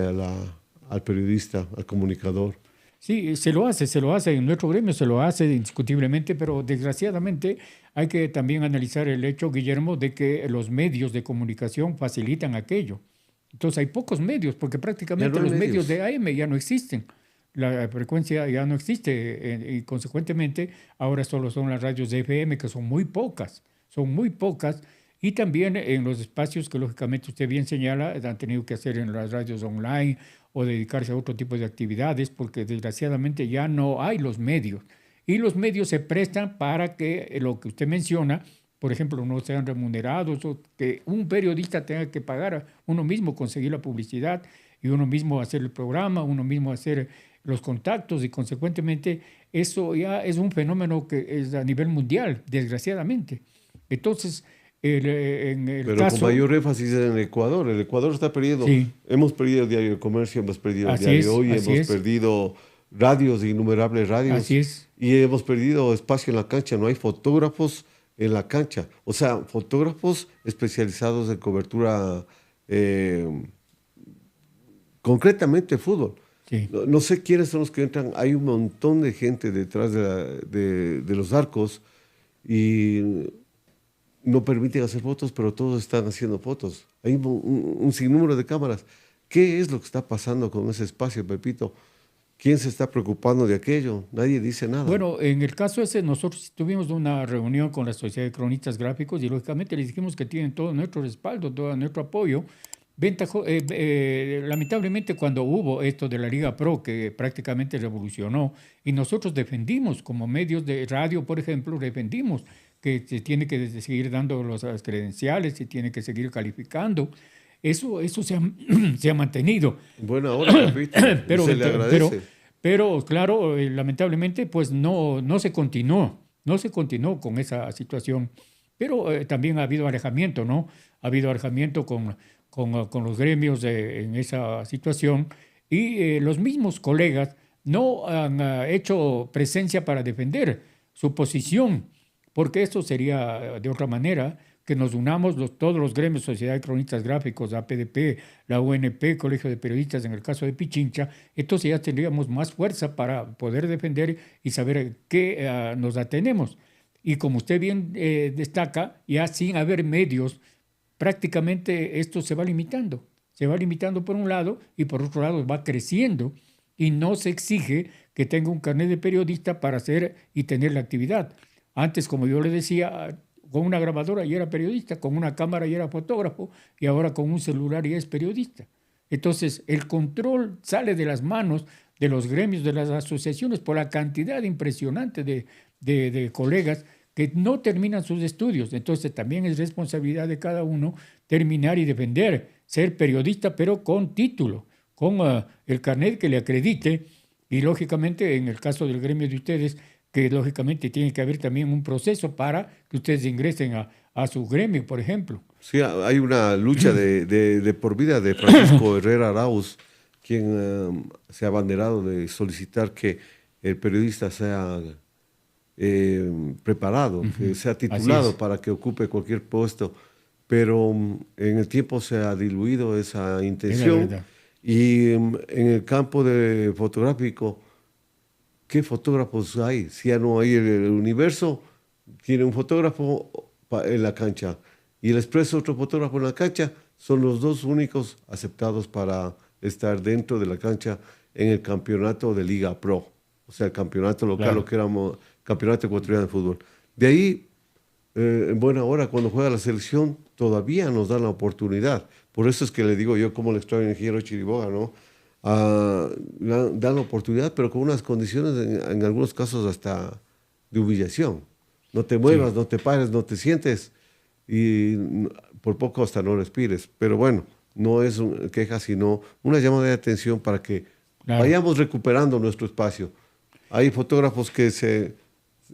Speaker 2: al periodista, al comunicador.
Speaker 1: Sí, se lo hace, en nuestro gremio se lo hace indiscutiblemente, pero desgraciadamente hay que también analizar el hecho, Guillermo, de que los medios de comunicación facilitan aquello. Entonces hay pocos medios, porque prácticamente los medios de AM ya no existen. La frecuencia ya no existe y consecuentemente ahora solo son las radios de FM, que son muy pocas, y también en los espacios que lógicamente usted bien señala, han tenido que hacer en las radios online o dedicarse a otro tipo de actividades, porque desgraciadamente ya no hay los medios. Y los medios se prestan para que lo que usted menciona, por ejemplo, no sean remunerados, o que un periodista tenga que pagar a uno mismo, conseguir la publicidad, y uno mismo hacer el programa, uno mismo hacer los contactos, y consecuentemente eso ya es un fenómeno que es a nivel mundial, desgraciadamente. Entonces,
Speaker 2: pero con mayor énfasis en el Ecuador. El Ecuador está perdiendo. Hemos perdido el Diario de Comercio, hemos perdido el Diario Hoy, hemos perdido radios, innumerables radios.
Speaker 1: Así es.
Speaker 2: Y hemos perdido espacio en la cancha. No hay fotógrafos en la cancha. O sea, fotógrafos especializados en cobertura, concretamente fútbol. No sé quiénes son los que entran. Hay un montón de gente detrás de los arcos y no permiten hacer fotos, pero todos están haciendo fotos. Hay un sinnúmero de cámaras. ¿Qué es lo que está pasando con ese espacio, Pepito? ¿Quién se está preocupando de aquello? Nadie dice nada.
Speaker 1: Bueno, en el caso ese, nosotros tuvimos una reunión con la Sociedad de Cronistas Gráficos y lógicamente les dijimos que tienen todo nuestro respaldo, todo nuestro apoyo. Lamentablemente cuando hubo esto de la Liga Pro, que prácticamente revolucionó, y nosotros defendimos, como medios de radio, por ejemplo, defendimos que se tiene que seguir dando las credenciales, se tiene que seguir calificando. Eso se ha mantenido.
Speaker 2: Bueno, ahora, se le agradece.
Speaker 1: Pero claro, lamentablemente, pues no se continuó con esa situación. Pero también ha habido alejamiento, ¿no? Ha habido alejamiento con los gremios en esa situación y los mismos colegas no han hecho presencia para defender su posición, porque eso sería de otra manera que nos unamos todos los gremios, Sociedad de Cronistas Gráficos, APDP, la UNP, Colegio de Periodistas, en el caso de Pichincha. Entonces ya tendríamos más fuerza para poder defender y saber qué nos atenemos. Y como usted bien destaca, ya sin haber medios, prácticamente esto se va limitando. Se va limitando por un lado y por otro lado va creciendo y no se exige que tenga un carnet de periodista para hacer y tener la actividad. Antes, como yo le decía, con una grabadora ya era periodista, con una cámara ya era fotógrafo y ahora con un celular ya es periodista. Entonces, el control sale de las manos de los gremios, de las asociaciones, por la cantidad impresionante de colegas que no terminan sus estudios. Entonces, también es responsabilidad de cada uno terminar y defender, ser periodista, pero con título, con el carnet que le acredite. Y, lógicamente, en el caso del gremio de ustedes, que lógicamente tiene que haber también un proceso para que ustedes ingresen a su gremio, por ejemplo.
Speaker 2: Sí, hay una lucha de por vida de Francisco Herrera Arauz, quien se ha abanderado de solicitar que el periodista sea preparado, que sea titulado para que ocupe cualquier puesto, pero en el tiempo se ha diluido esa intención Y en el campo de fotográfico, ¿qué fotógrafos hay? Si ya no hay el Universo, tiene un fotógrafo en la cancha y el Expreso otro fotógrafo en la cancha, son los dos únicos aceptados para estar dentro de la cancha en el campeonato de Liga Pro, o sea, el campeonato local,
Speaker 1: Claro.
Speaker 2: lo que éramos campeonato ecuatoriano de fútbol. De ahí, en buena hora, cuando juega la selección, todavía nos dan la oportunidad. Por eso es que le digo yo, como le extraño al ingeniero Chiriboga, ¿no? Dan la oportunidad, pero con unas condiciones, en algunos casos, hasta de humillación. No te muevas,
Speaker 1: Sí,
Speaker 2: no te pares, no te sientes y por poco hasta no respires. Pero bueno, no es queja, sino una llamada de atención para que
Speaker 1: claro.
Speaker 2: vayamos recuperando nuestro espacio. Hay fotógrafos que se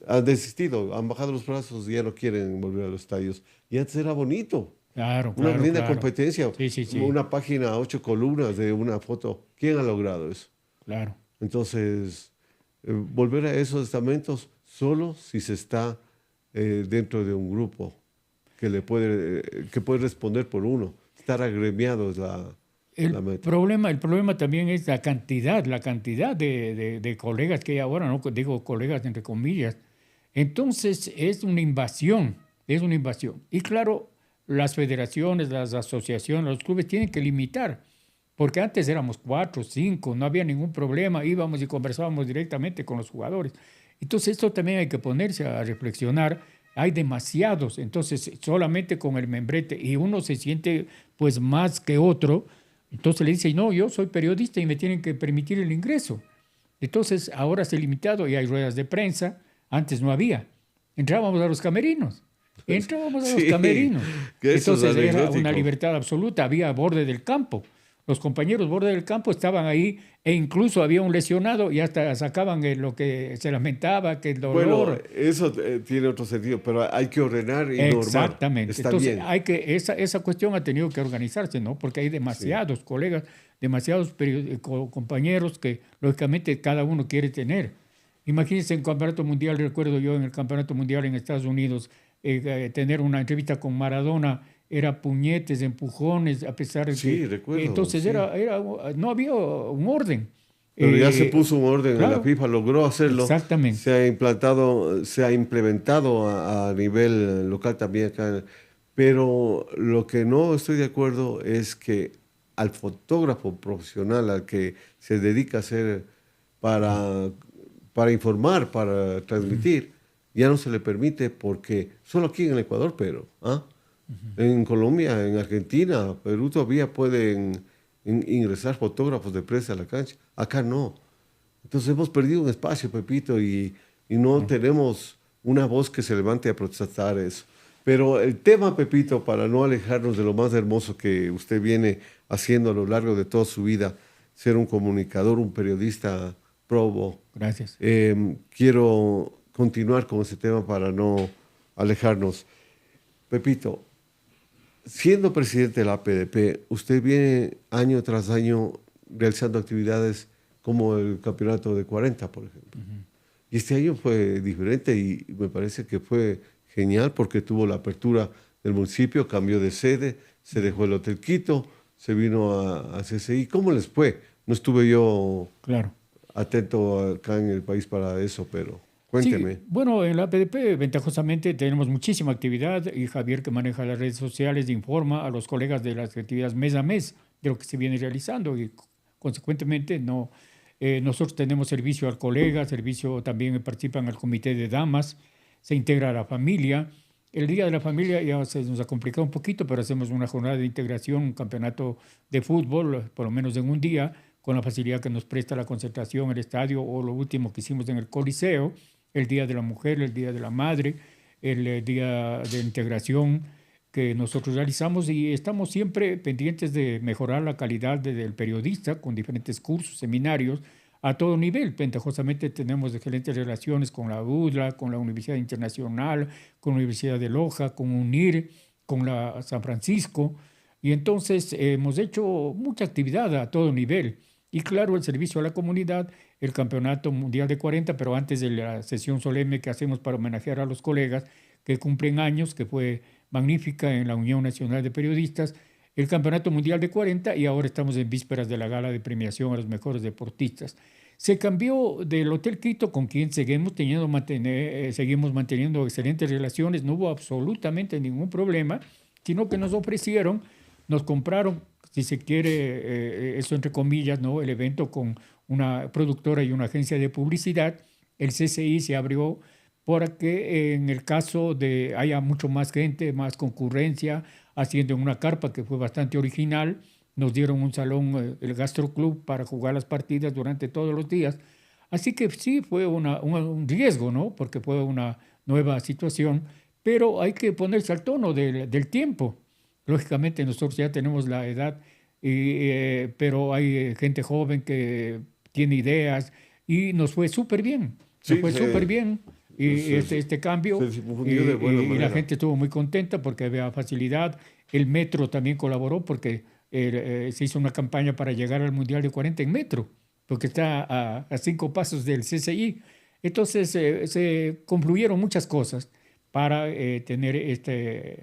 Speaker 2: han desistido, han bajado los brazos y ya no quieren volver a los estadios. Y antes era bonito,
Speaker 1: Claro,
Speaker 2: una
Speaker 1: claro,
Speaker 2: linda
Speaker 1: claro.
Speaker 2: competencia,
Speaker 1: Sí, sí, sí,
Speaker 2: una página, 8 columnas de una foto. ¿Quién ha logrado eso?
Speaker 1: claro.
Speaker 2: Entonces, volver a esos estamentos solo si se está dentro de un grupo que puede responder por uno. Estar agremiado es la meta.
Speaker 1: El problema también es la cantidad de colegas que hay ahora, no digo colegas entre comillas. Entonces es una invasión, es una invasión. Y claro, las federaciones, las asociaciones, los clubes tienen que limitar, porque antes éramos 4, 5, no había ningún problema, íbamos y conversábamos directamente con los jugadores. Entonces esto también hay que ponerse a reflexionar. Hay demasiados, entonces solamente con el membrete y uno se siente pues más que otro, entonces le dice, no, yo soy periodista y me tienen que permitir el ingreso. Entonces ahora se ha limitado y hay ruedas de prensa, antes no había. Entrábamos a los camerinos, entrábamos a los
Speaker 2: Sí,
Speaker 1: camerinos.
Speaker 2: que eso es
Speaker 1: Entonces era una
Speaker 2: anecdótico.
Speaker 1: libertad absoluta, había borde del campo. Los compañeros borde del campo estaban ahí e incluso había un lesionado y hasta sacaban lo que se lamentaba, que el
Speaker 2: Bueno,
Speaker 1: dolor.
Speaker 2: eso tiene otro sentido, pero hay que ordenar y normar.
Speaker 1: Exactamente.
Speaker 2: Está
Speaker 1: Entonces,
Speaker 2: bien.
Speaker 1: esa cuestión ha tenido que organizarse, ¿no? Porque hay
Speaker 2: Sí.
Speaker 1: demasiados colegas, demasiados compañeros que, lógicamente, cada uno quiere tener. Imagínense en el Campeonato Mundial, recuerdo yo en el Campeonato Mundial en Estados Unidos, tener una entrevista con Maradona era puñetes, empujones, a pesar de que...
Speaker 2: Sí, recuerdo,
Speaker 1: Entonces,
Speaker 2: sí.
Speaker 1: no había un orden.
Speaker 2: Pero ya se
Speaker 1: Eh,
Speaker 2: puso un orden en la
Speaker 1: claro,
Speaker 2: FIFA, logró hacerlo,
Speaker 1: exactamente.
Speaker 2: se ha implementado a nivel local también acá. Pero lo que no estoy de acuerdo es que al fotógrafo profesional, al que se dedica a hacer para, para informar, para transmitir, ya no se le permite porque solo aquí en el Ecuador, pero en Colombia, en Argentina, Perú todavía pueden ingresar fotógrafos de prensa a la cancha. Acá no. Entonces hemos perdido un espacio, Pepito, y no tenemos una voz que se levante a protestar eso. Pero el tema, Pepito, para no alejarnos de lo más hermoso que usted viene haciendo a lo largo de toda su vida, ser un comunicador, un periodista probo,
Speaker 1: Gracias.
Speaker 2: quiero continuar con ese tema para no alejarnos. Pepito, siendo presidente de la APDP, usted viene año tras año realizando actividades como el campeonato de 40, por ejemplo. Y este año fue diferente y me parece que fue genial porque tuvo la apertura del municipio, cambió de sede, se dejó el Hotel Quito, se vino a CCI. ¿Cómo les fue? No estuve yo
Speaker 1: Claro.
Speaker 2: atento acá en el país para eso, pero
Speaker 1: Sí,
Speaker 2: cuénteme.
Speaker 1: bueno, en la PDP ventajosamente tenemos muchísima actividad y Javier que maneja las redes sociales informa a los colegas de las actividades mes a mes de lo que se viene realizando y consecuentemente no, nosotros tenemos servicio al colega, servicio también participan al comité de damas, se integra a la familia. El Día de la Familia ya se nos ha complicado un poquito, pero hacemos una jornada de integración, un campeonato de fútbol, por lo menos en un día, con la facilidad que nos presta la concentración, el estadio o lo último que hicimos en el Coliseo el Día de la Mujer, el Día de la Madre, el Día de Integración que nosotros realizamos y estamos siempre pendientes de mejorar la calidad del periodista con diferentes cursos, seminarios a todo nivel. Ventajosamente tenemos excelentes relaciones con la UDLA, con la Universidad Internacional, con la Universidad de Loja, con UNIR, con la San Francisco. Y entonces hemos hecho mucha actividad a todo nivel. Y claro, el servicio a la comunidad, el Campeonato Mundial de 40, pero antes de la sesión solemne que hacemos para homenajear a los colegas que cumplen años, que fue magnífica en la Unión Nacional de Periodistas, el Campeonato Mundial de 40 y ahora estamos en vísperas de la gala de premiación a los mejores deportistas. Se cambió del Hotel Quito, con quien seguimos manteniendo excelentes relaciones, no hubo absolutamente ningún problema, sino que nos compraron, si se quiere, eso entre comillas, ¿no? El evento con una productora y una agencia de publicidad. El CCI se abrió para que en el caso de haya mucho más gente, más concurrencia, haciendo en una carpa que fue bastante original. Nos dieron un salón, el Gastro Club, para jugar las partidas durante todos los días. Así que sí, fue un riesgo, ¿no? Porque fue una nueva situación, pero hay que ponerse al tono del tiempo. Lógicamente nosotros ya tenemos la edad, pero hay gente joven que tiene ideas y nos fue súper bien. Nos fue súper bien y este cambio y la gente estuvo muy contenta porque había facilidad. El metro también colaboró porque se hizo una campaña para llegar al Mundial de 40 en metro, porque está a 5 pasos del CCI. Entonces se concluyeron muchas cosas para tener esta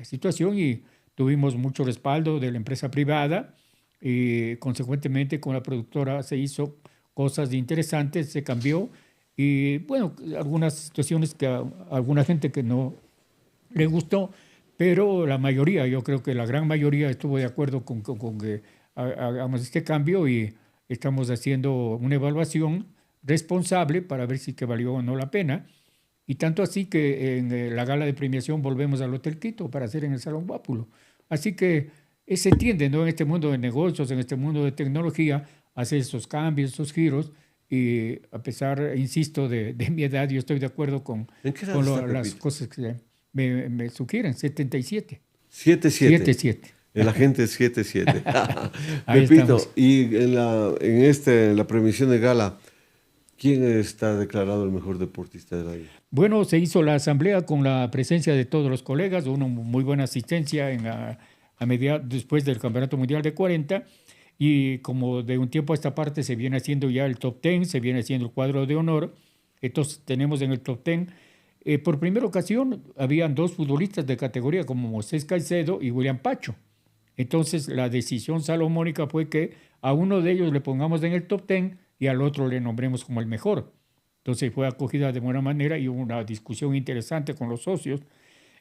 Speaker 1: situación y tuvimos mucho respaldo de la empresa privada y consecuentemente con la productora se hizo cosas interesantes, se cambió y bueno, algunas situaciones que a alguna gente que no le gustó, pero la mayoría, yo creo que la gran mayoría estuvo de acuerdo con que hagamos este cambio y estamos haciendo una evaluación responsable para ver si que valió o no la pena. Y tanto así que en la gala de premiación volvemos al Hotel Quito para hacer en el Salón Guápulo. Así que se entiende, ¿no? En este mundo de negocios, en este mundo de tecnología, hacer esos cambios, esos giros. Y a pesar, insisto, de mi edad, yo estoy de acuerdo con las cosas que me sugieren. 77.
Speaker 2: 77. El agente 77. Pepito, y en la premiación de gala, ¿quién está declarado el mejor deportista del año?
Speaker 1: Bueno, se hizo la asamblea con la presencia de todos los colegas, una muy buena asistencia después del Campeonato Mundial de 40, y como de un tiempo a esta parte se viene haciendo ya el top 10, se viene haciendo el cuadro de honor. Entonces tenemos en el top 10, por primera ocasión, habían 2 futbolistas de categoría como Moisés Caicedo y William Pacho. Entonces la decisión salomónica fue que a uno de ellos le pongamos en el top 10 y al otro le nombremos como el mejor. Entonces fue acogida de buena manera y hubo una discusión interesante con los socios.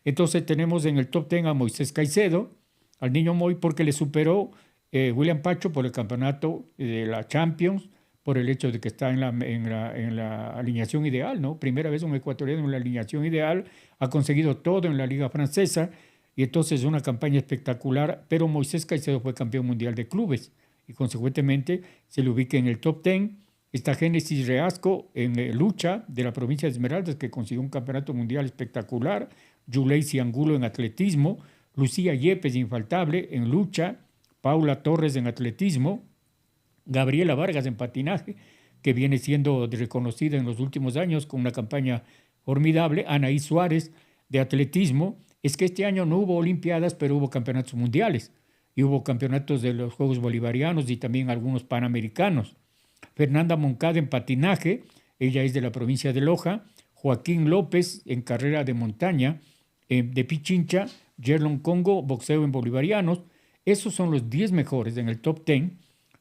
Speaker 1: Entonces tenemos en el top 10 a Moisés Caicedo, al niño Moy, porque le superó William Pacho por el campeonato de la Champions, por el hecho de que está en la alineación ideal, ¿no? Primera vez un ecuatoriano en la alineación ideal, ha conseguido todo en la Liga Francesa y entonces una campaña espectacular, pero Moisés Caicedo fue campeón mundial de clubes y consecuentemente se le ubica en el top 10. Está Génesis Reasco en lucha de la provincia de Esmeraldas, que consiguió un campeonato mundial espectacular. Yuleisi Angulo en atletismo. Lucía Yepes, infaltable, en lucha. Paula Torres en atletismo. Gabriela Vargas en patinaje, que viene siendo reconocida en los últimos años con una campaña formidable. Anaí Suárez de atletismo. Es que este año no hubo olimpiadas, pero hubo campeonatos mundiales. Y hubo campeonatos de los Juegos Bolivarianos y también algunos panamericanos. Fernanda Moncada en patinaje, ella es de la provincia de Loja. Joaquín López en carrera de montaña, de Pichincha. Gerlon Congo, boxeo en bolivarianos. Esos son los 10 mejores en el top 10.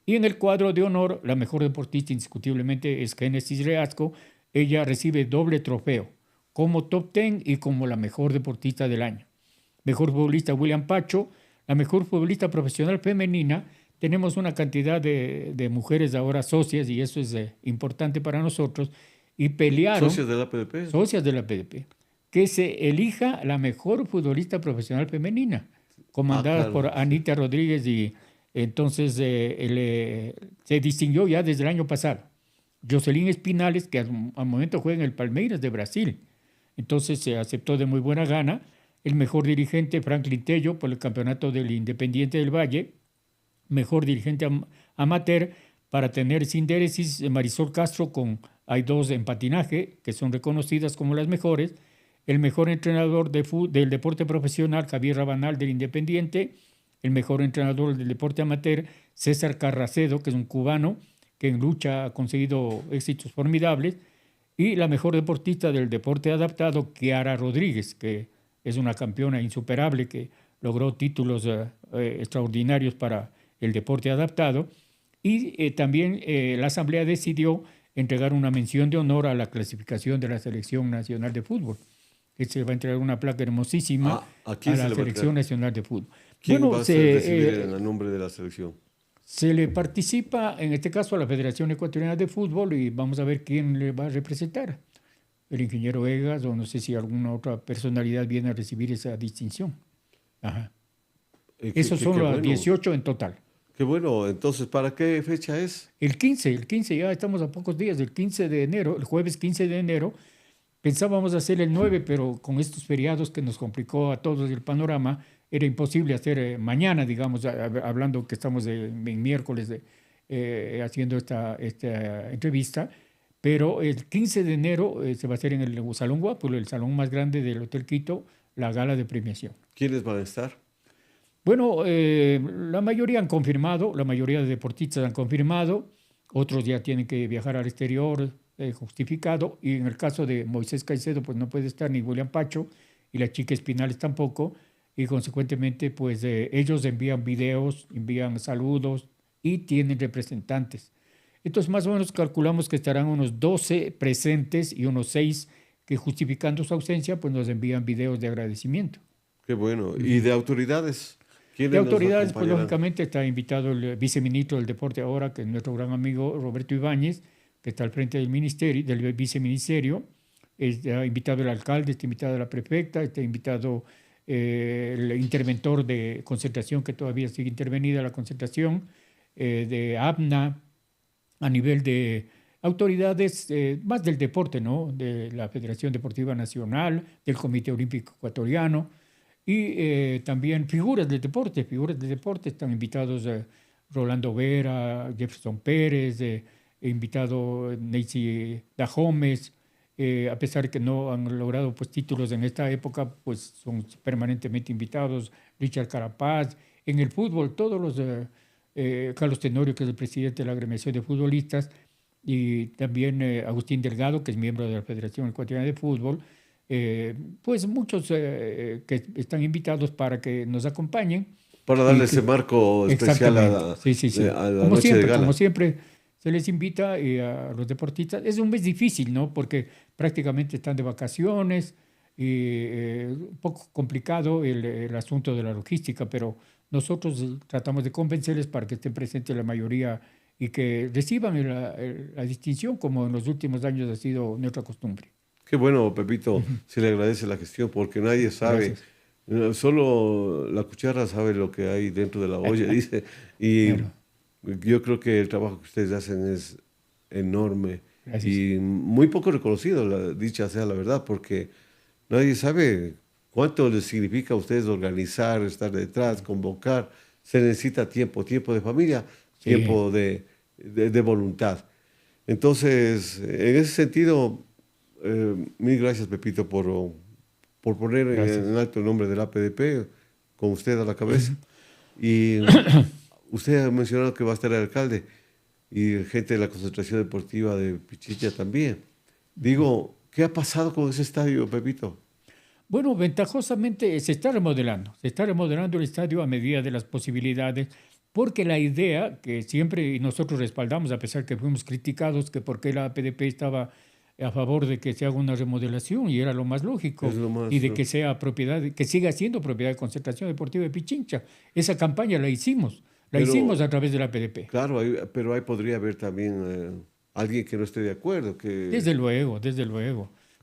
Speaker 1: Y en el cuadro de honor, la mejor deportista indiscutiblemente es Génesis Reasco. Ella recibe doble trofeo, como top 10 y como la mejor deportista del año. Mejor futbolista William Pacho, la mejor futbolista profesional femenina. Tenemos una cantidad de mujeres ahora socias y eso es importante para nosotros. Y pelearon.
Speaker 2: ¿Socias de la PDP?
Speaker 1: Socias de la PDP. Que se elija la mejor futbolista profesional femenina, comandada por Anita Rodríguez y entonces se distinguió ya desde el año pasado. Jocelyn Espinales, que al momento juega en el Palmeiras de Brasil. Entonces se aceptó de muy buena gana. El mejor dirigente, Franklin Tello, por el campeonato del Independiente del Valle. Mejor dirigente amateur para tener sin déresis Marisol Castro, hay 2 en patinaje que son reconocidas como las mejores. El mejor entrenador del deporte profesional, Javier Rabanal del Independiente. El mejor entrenador del deporte amateur, César Carracedo, que es un cubano que en lucha ha conseguido éxitos formidables. Y la mejor deportista del deporte adaptado, Kiara Rodríguez, que es una campeona insuperable que logró títulos extraordinarios para el deporte adaptado. Y también la Asamblea decidió entregar una mención de honor a la clasificación de la Selección Nacional de Fútbol. Se va a entregar una placa hermosísima
Speaker 2: ¿A quién
Speaker 1: a
Speaker 2: se
Speaker 1: la
Speaker 2: le va a
Speaker 1: Selección
Speaker 2: entregar?
Speaker 1: Nacional de Fútbol.
Speaker 2: ¿Quién
Speaker 1: Bueno,
Speaker 2: va a recibir el nombre de la selección?
Speaker 1: se le participa, en este caso, a la Federación Ecuatoriana de Fútbol y vamos a ver quién le va a representar. El ingeniero Egas o no sé si alguna otra personalidad viene a recibir esa distinción. Ajá. Esos son
Speaker 2: Qué
Speaker 1: los
Speaker 2: bueno.
Speaker 1: 18 en total.
Speaker 2: Qué bueno. Entonces, ¿para qué fecha es?
Speaker 1: El 15, ya estamos a pocos días, el 15 de enero, el jueves 15 de enero, pensábamos hacer el 9, pero con estos feriados que nos complicó a todos el panorama, era imposible hacer mañana, digamos, hablando que estamos en miércoles haciendo esta entrevista, pero el 15 de enero se va a hacer en el Salón Guapulo, el salón más grande del Hotel Quito, la gala de premiación.
Speaker 2: ¿Quiénes van a estar?
Speaker 1: Bueno, la mayoría han confirmado, la mayoría de deportistas han confirmado, otros ya tienen que viajar al exterior justificado, y en el caso de Moisés Caicedo, pues no puede estar ni William Pacho, y la chica Espinales tampoco, y consecuentemente, pues ellos envían videos, envían saludos y tienen representantes. Entonces, más o menos calculamos que estarán unos 12 presentes y unos 6 que justificando su ausencia, pues nos envían videos de agradecimiento.
Speaker 2: Qué bueno. ¿Y de autoridades?
Speaker 1: De autoridades, pues lógicamente está invitado el viceministro del Deporte ahora, que es nuestro gran amigo Roberto Ibáñez, que está al frente del ministerio, del viceministerio. Está invitado el alcalde, está invitado la prefecta, está invitado el interventor de concentración, que todavía sigue intervenida la concentración, de APNA, a nivel de autoridades más del deporte, ¿no? De la Federación Deportiva Nacional, del Comité Olímpico Ecuatoriano, y también figuras del deporte. Están invitados Rolando Vera, Jefferson Pérez, invitado Neisy Dahomes, a pesar de que no han logrado pues, títulos en esta época, pues son permanentemente invitados. Richard Carapaz. En el fútbol, todos los, Carlos Tenorio, que es el presidente de la agremiación de futbolistas, y también Agustín Delgado, que es miembro de la Federación Ecuatoriana de Fútbol, pues muchos que están invitados para que nos acompañen.
Speaker 2: Para darle ese marco especial a la, a la noche de gala.
Speaker 1: Como siempre, se les invita a los deportistas. Es un mes difícil, ¿no? Porque prácticamente están de vacaciones y un poco complicado el asunto de la logística, pero nosotros tratamos de convencerles para que estén presentes la mayoría y que reciban la distinción, como en los últimos años ha sido nuestra costumbre.
Speaker 2: Qué bueno, Pepito, se le agradece la gestión porque nadie sabe, solo la cuchara sabe lo que hay dentro de la olla, dice, y claro. Yo creo que el trabajo que ustedes hacen es enorme. Gracias. Y muy poco reconocido, dicha sea la verdad, porque nadie sabe cuánto les significa a ustedes organizar, estar detrás, convocar. Se necesita tiempo de familia, sí. Tiempo de voluntad. Entonces, en ese sentido, mil gracias, Pepito, por poner en alto el nombre del APDP, con usted a la cabeza. Y usted ha mencionado que va a estar el alcalde y gente de la concentración deportiva de Pichincha también. Digo, ¿qué ha pasado con ese estadio, Pepito?
Speaker 1: Bueno, ventajosamente se está remodelando el estadio a medida de las posibilidades, porque la idea que siempre nosotros respaldamos, a pesar que fuimos criticados, que por qué la APDP estaba a favor de que se haga una remodelación, y era lo más lógico, y de que sea propiedad, que siga siendo propiedad de Concentración Deportiva de Pichincha. Esa campaña la hicimos a través de la APDP.
Speaker 2: Claro, pero ahí podría haber también alguien que no esté de acuerdo.
Speaker 1: Desde luego.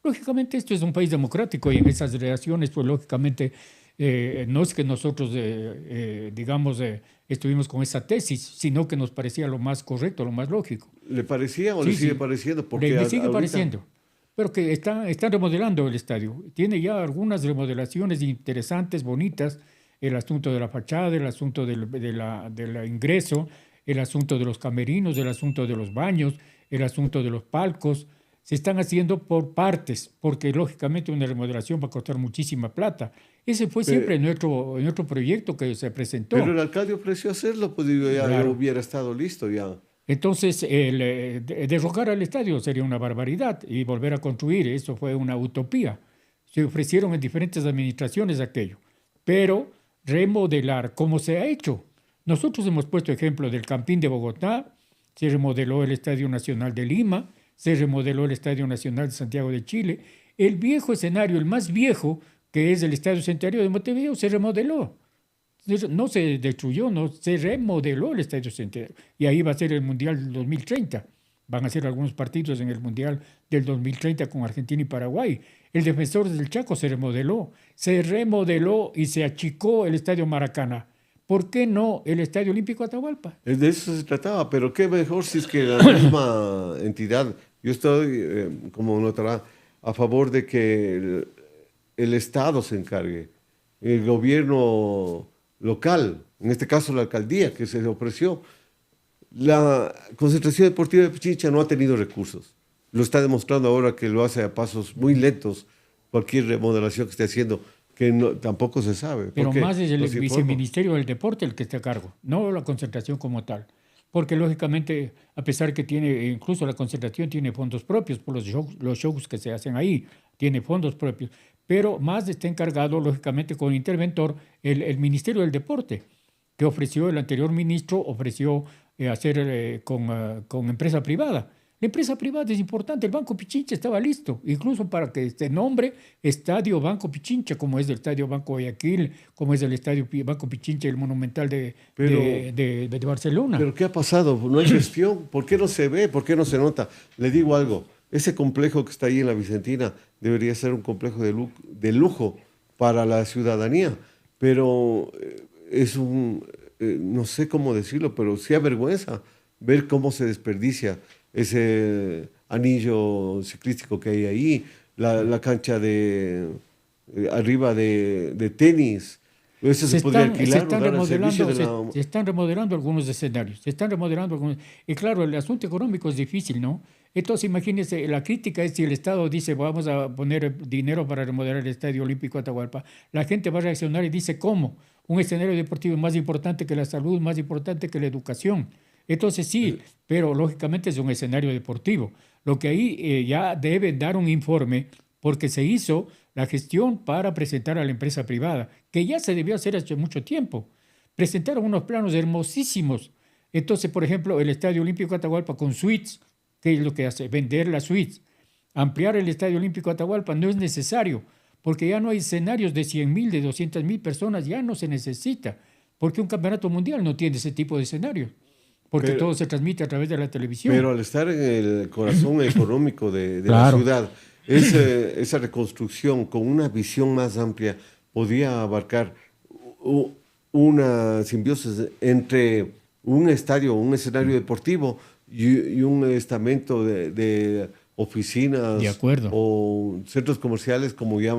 Speaker 1: Lógicamente esto es un país democrático y en esas relaciones, pues lógicamente no es que nosotros, estuvimos con esa tesis, sino que nos parecía lo más correcto, lo más lógico.
Speaker 2: ¿Le parecía o le sigue pareciendo? Porque
Speaker 1: le sigue pareciendo, pero que están remodelando el estadio. Tiene ya algunas remodelaciones interesantes, bonitas, el asunto de la fachada, el asunto del ingreso, el asunto de los camerinos, el asunto de los baños, el asunto de los palcos. Se están haciendo por partes, porque lógicamente una remodelación va a costar muchísima plata. Ese fue siempre nuestro proyecto que se presentó.
Speaker 2: Pero el alcalde ofreció hacerlo, pues ya hubiera estado listo ya.
Speaker 1: Entonces, derrocar al estadio sería una barbaridad y volver a construir, eso fue una utopía. Se ofrecieron en diferentes administraciones aquello, pero remodelar como se ha hecho. Nosotros hemos puesto ejemplo del Campín de Bogotá, se remodeló el Estadio Nacional de Lima, se remodeló el Estadio Nacional de Santiago de Chile. El viejo escenario, el más viejo, que es el Estadio Centenario de Montevideo, se remodeló. No se destruyó, no, se remodeló el Estadio Centenario. Y ahí va a ser el Mundial del 2030. Van a ser algunos partidos en el Mundial del 2030 con Argentina y Paraguay. El Defensor del Chaco se remodeló y se achicó el Estadio Maracaná. ¿Por qué no el Estadio Olímpico Atahualpa?
Speaker 2: De eso se trataba, pero qué mejor si es que la misma entidad, yo estoy, como notará, a favor de que el Estado se encargue, el gobierno local, en este caso la alcaldía que se le ofreció. La Concentración Deportiva de Pichincha no ha tenido recursos. Lo está demostrando ahora que lo hace a pasos muy lentos, cualquier remodelación que esté haciendo, que tampoco se sabe.
Speaker 1: Pero más es el viceministerio del deporte el que está a cargo, no la concentración como tal. Porque lógicamente, a pesar que tiene, incluso la concentración tiene fondos propios por los shows que se hacen ahí, tiene fondos propios. Pero más está encargado, lógicamente, con interventor, el Ministerio del Deporte, que ofreció, el anterior ministro ofreció hacer con empresa privada. La empresa privada es importante, el Banco Pichincha estaba listo, incluso para que este nombre Estadio Banco Pichincha, como es el Estadio Banco Guayaquil, como es el Estadio Banco Pichincha, el Monumental de Barcelona.
Speaker 2: ¿Pero qué ha pasado? ¿No hay gestión? ¿Por qué no se ve? ¿Por qué no se nota? Le digo algo, ese complejo que está ahí en la Vicentina debería ser un complejo de lujo para la ciudadanía, pero es no sé cómo decirlo, pero sí avergüenza ver cómo se desperdicia ese anillo ciclístico que hay ahí, la cancha arriba de tenis. Eso se podría alquilar.
Speaker 1: Se están remodelando algunos escenarios, y claro, el asunto económico es difícil, ¿no? Entonces, imagínense, la crítica es si el Estado dice vamos a poner dinero para remodelar el Estadio Olímpico Atahualpa, la gente va a reaccionar y dice ¿cómo? Un escenario deportivo es más importante que la salud, más importante que la educación. Entonces sí, pero lógicamente es un escenario deportivo. Lo que ahí ya debe dar un informe, porque se hizo la gestión para presentar a la empresa privada, que ya se debió hacer hace mucho tiempo. Presentaron unos planos hermosísimos. Entonces, por ejemplo, el Estadio Olímpico Atahualpa con suites, ¿qué es lo que hace? Vender las suites. Ampliar el Estadio Olímpico Atahualpa no es necesario, porque ya no hay escenarios de 100.000, de 200.000 personas, ya no se necesita, porque un campeonato mundial no tiene ese tipo de escenario, porque todo se transmite a través de la televisión.
Speaker 2: Pero al estar en el corazón económico de la ciudad, esa reconstrucción con una visión más amplia podía abarcar una simbiosis entre un estadio, un escenario deportivo y un estamento de oficinas o centros comerciales, como ya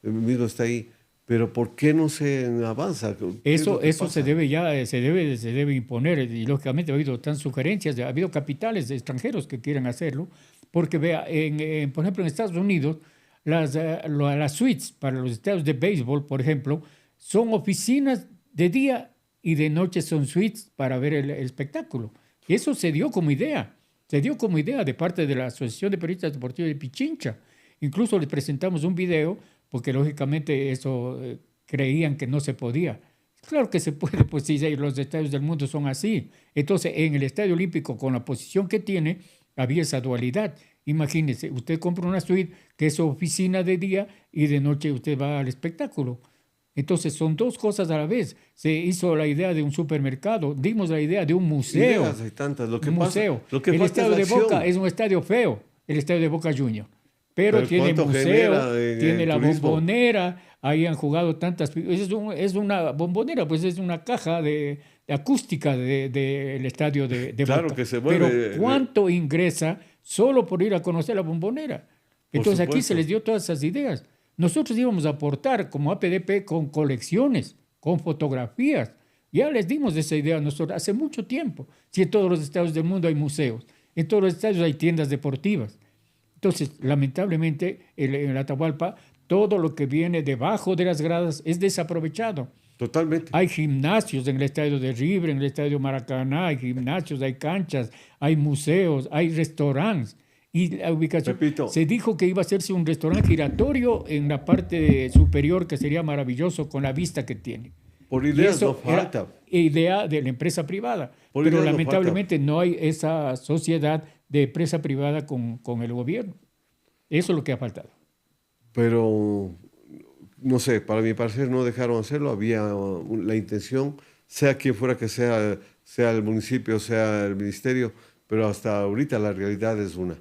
Speaker 2: mismo está ahí. Pero ¿por qué no se avanza?
Speaker 1: Eso se debe imponer, y lógicamente ha habido tantas sugerencias, ha habido capitales extranjeros que quieren hacerlo, porque vea, por ejemplo en Estados Unidos, las suites para los estadios de béisbol, por ejemplo, son oficinas de día y de noche son suites para ver el espectáculo. Y eso se dio como idea de parte de la Asociación de Periodistas Deportivos de Pichincha. Incluso les presentamos un video, porque lógicamente eso creían que no se podía. Claro que se puede, pues sí, los estadios del mundo son así. Entonces, en el Estadio Olímpico, con la posición que tiene, había esa dualidad. Imagínese, usted compra una suite que es su oficina de día y de noche usted va al espectáculo. Entonces, son dos cosas a la vez. Se hizo la idea de un supermercado, dimos la idea de un museo.
Speaker 2: Ideas hay tantas.
Speaker 1: El estadio de Boca es un estadio feo, el estadio de Boca Juniors. Pero tiene museo, tiene la bombonera, ahí han jugado tantas... Es una bombonera, pues es una caja de acústica del estadio de
Speaker 2: claro
Speaker 1: Boca.
Speaker 2: Que se mueve.
Speaker 1: Pero ¿cuánto ingresa solo por ir a conocer la bombonera? Entonces aquí se les dio todas esas ideas. Nosotros íbamos a aportar como APDP con colecciones, con fotografías. Ya les dimos esa idea a nosotros hace mucho tiempo. Si en todos los estadios del mundo hay museos, en todos los estadios hay tiendas deportivas. Entonces, lamentablemente, en Atahualpa, todo lo que viene debajo de las gradas es desaprovechado.
Speaker 2: Totalmente.
Speaker 1: Hay gimnasios en el estadio de River, en el estadio Maracaná, hay gimnasios, hay canchas, hay museos, hay restaurantes. Y la ubicación,
Speaker 2: Repito,
Speaker 1: se dijo que iba a hacerse un restaurante giratorio en la parte superior, que sería maravilloso con la vista que tiene.
Speaker 2: Por
Speaker 1: Y
Speaker 2: ideas no
Speaker 1: eso era
Speaker 2: falta.
Speaker 1: idea de la empresa privada.
Speaker 2: Por
Speaker 1: Pero
Speaker 2: ideas no
Speaker 1: lamentablemente no hay esa sociedad de empresa privada con el gobierno. Eso es lo que ha faltado.
Speaker 2: Pero no sé, para mi parecer no dejaron hacerlo, había la intención, sea quien fuera que sea, sea el municipio, sea el ministerio, pero hasta ahorita la realidad es una.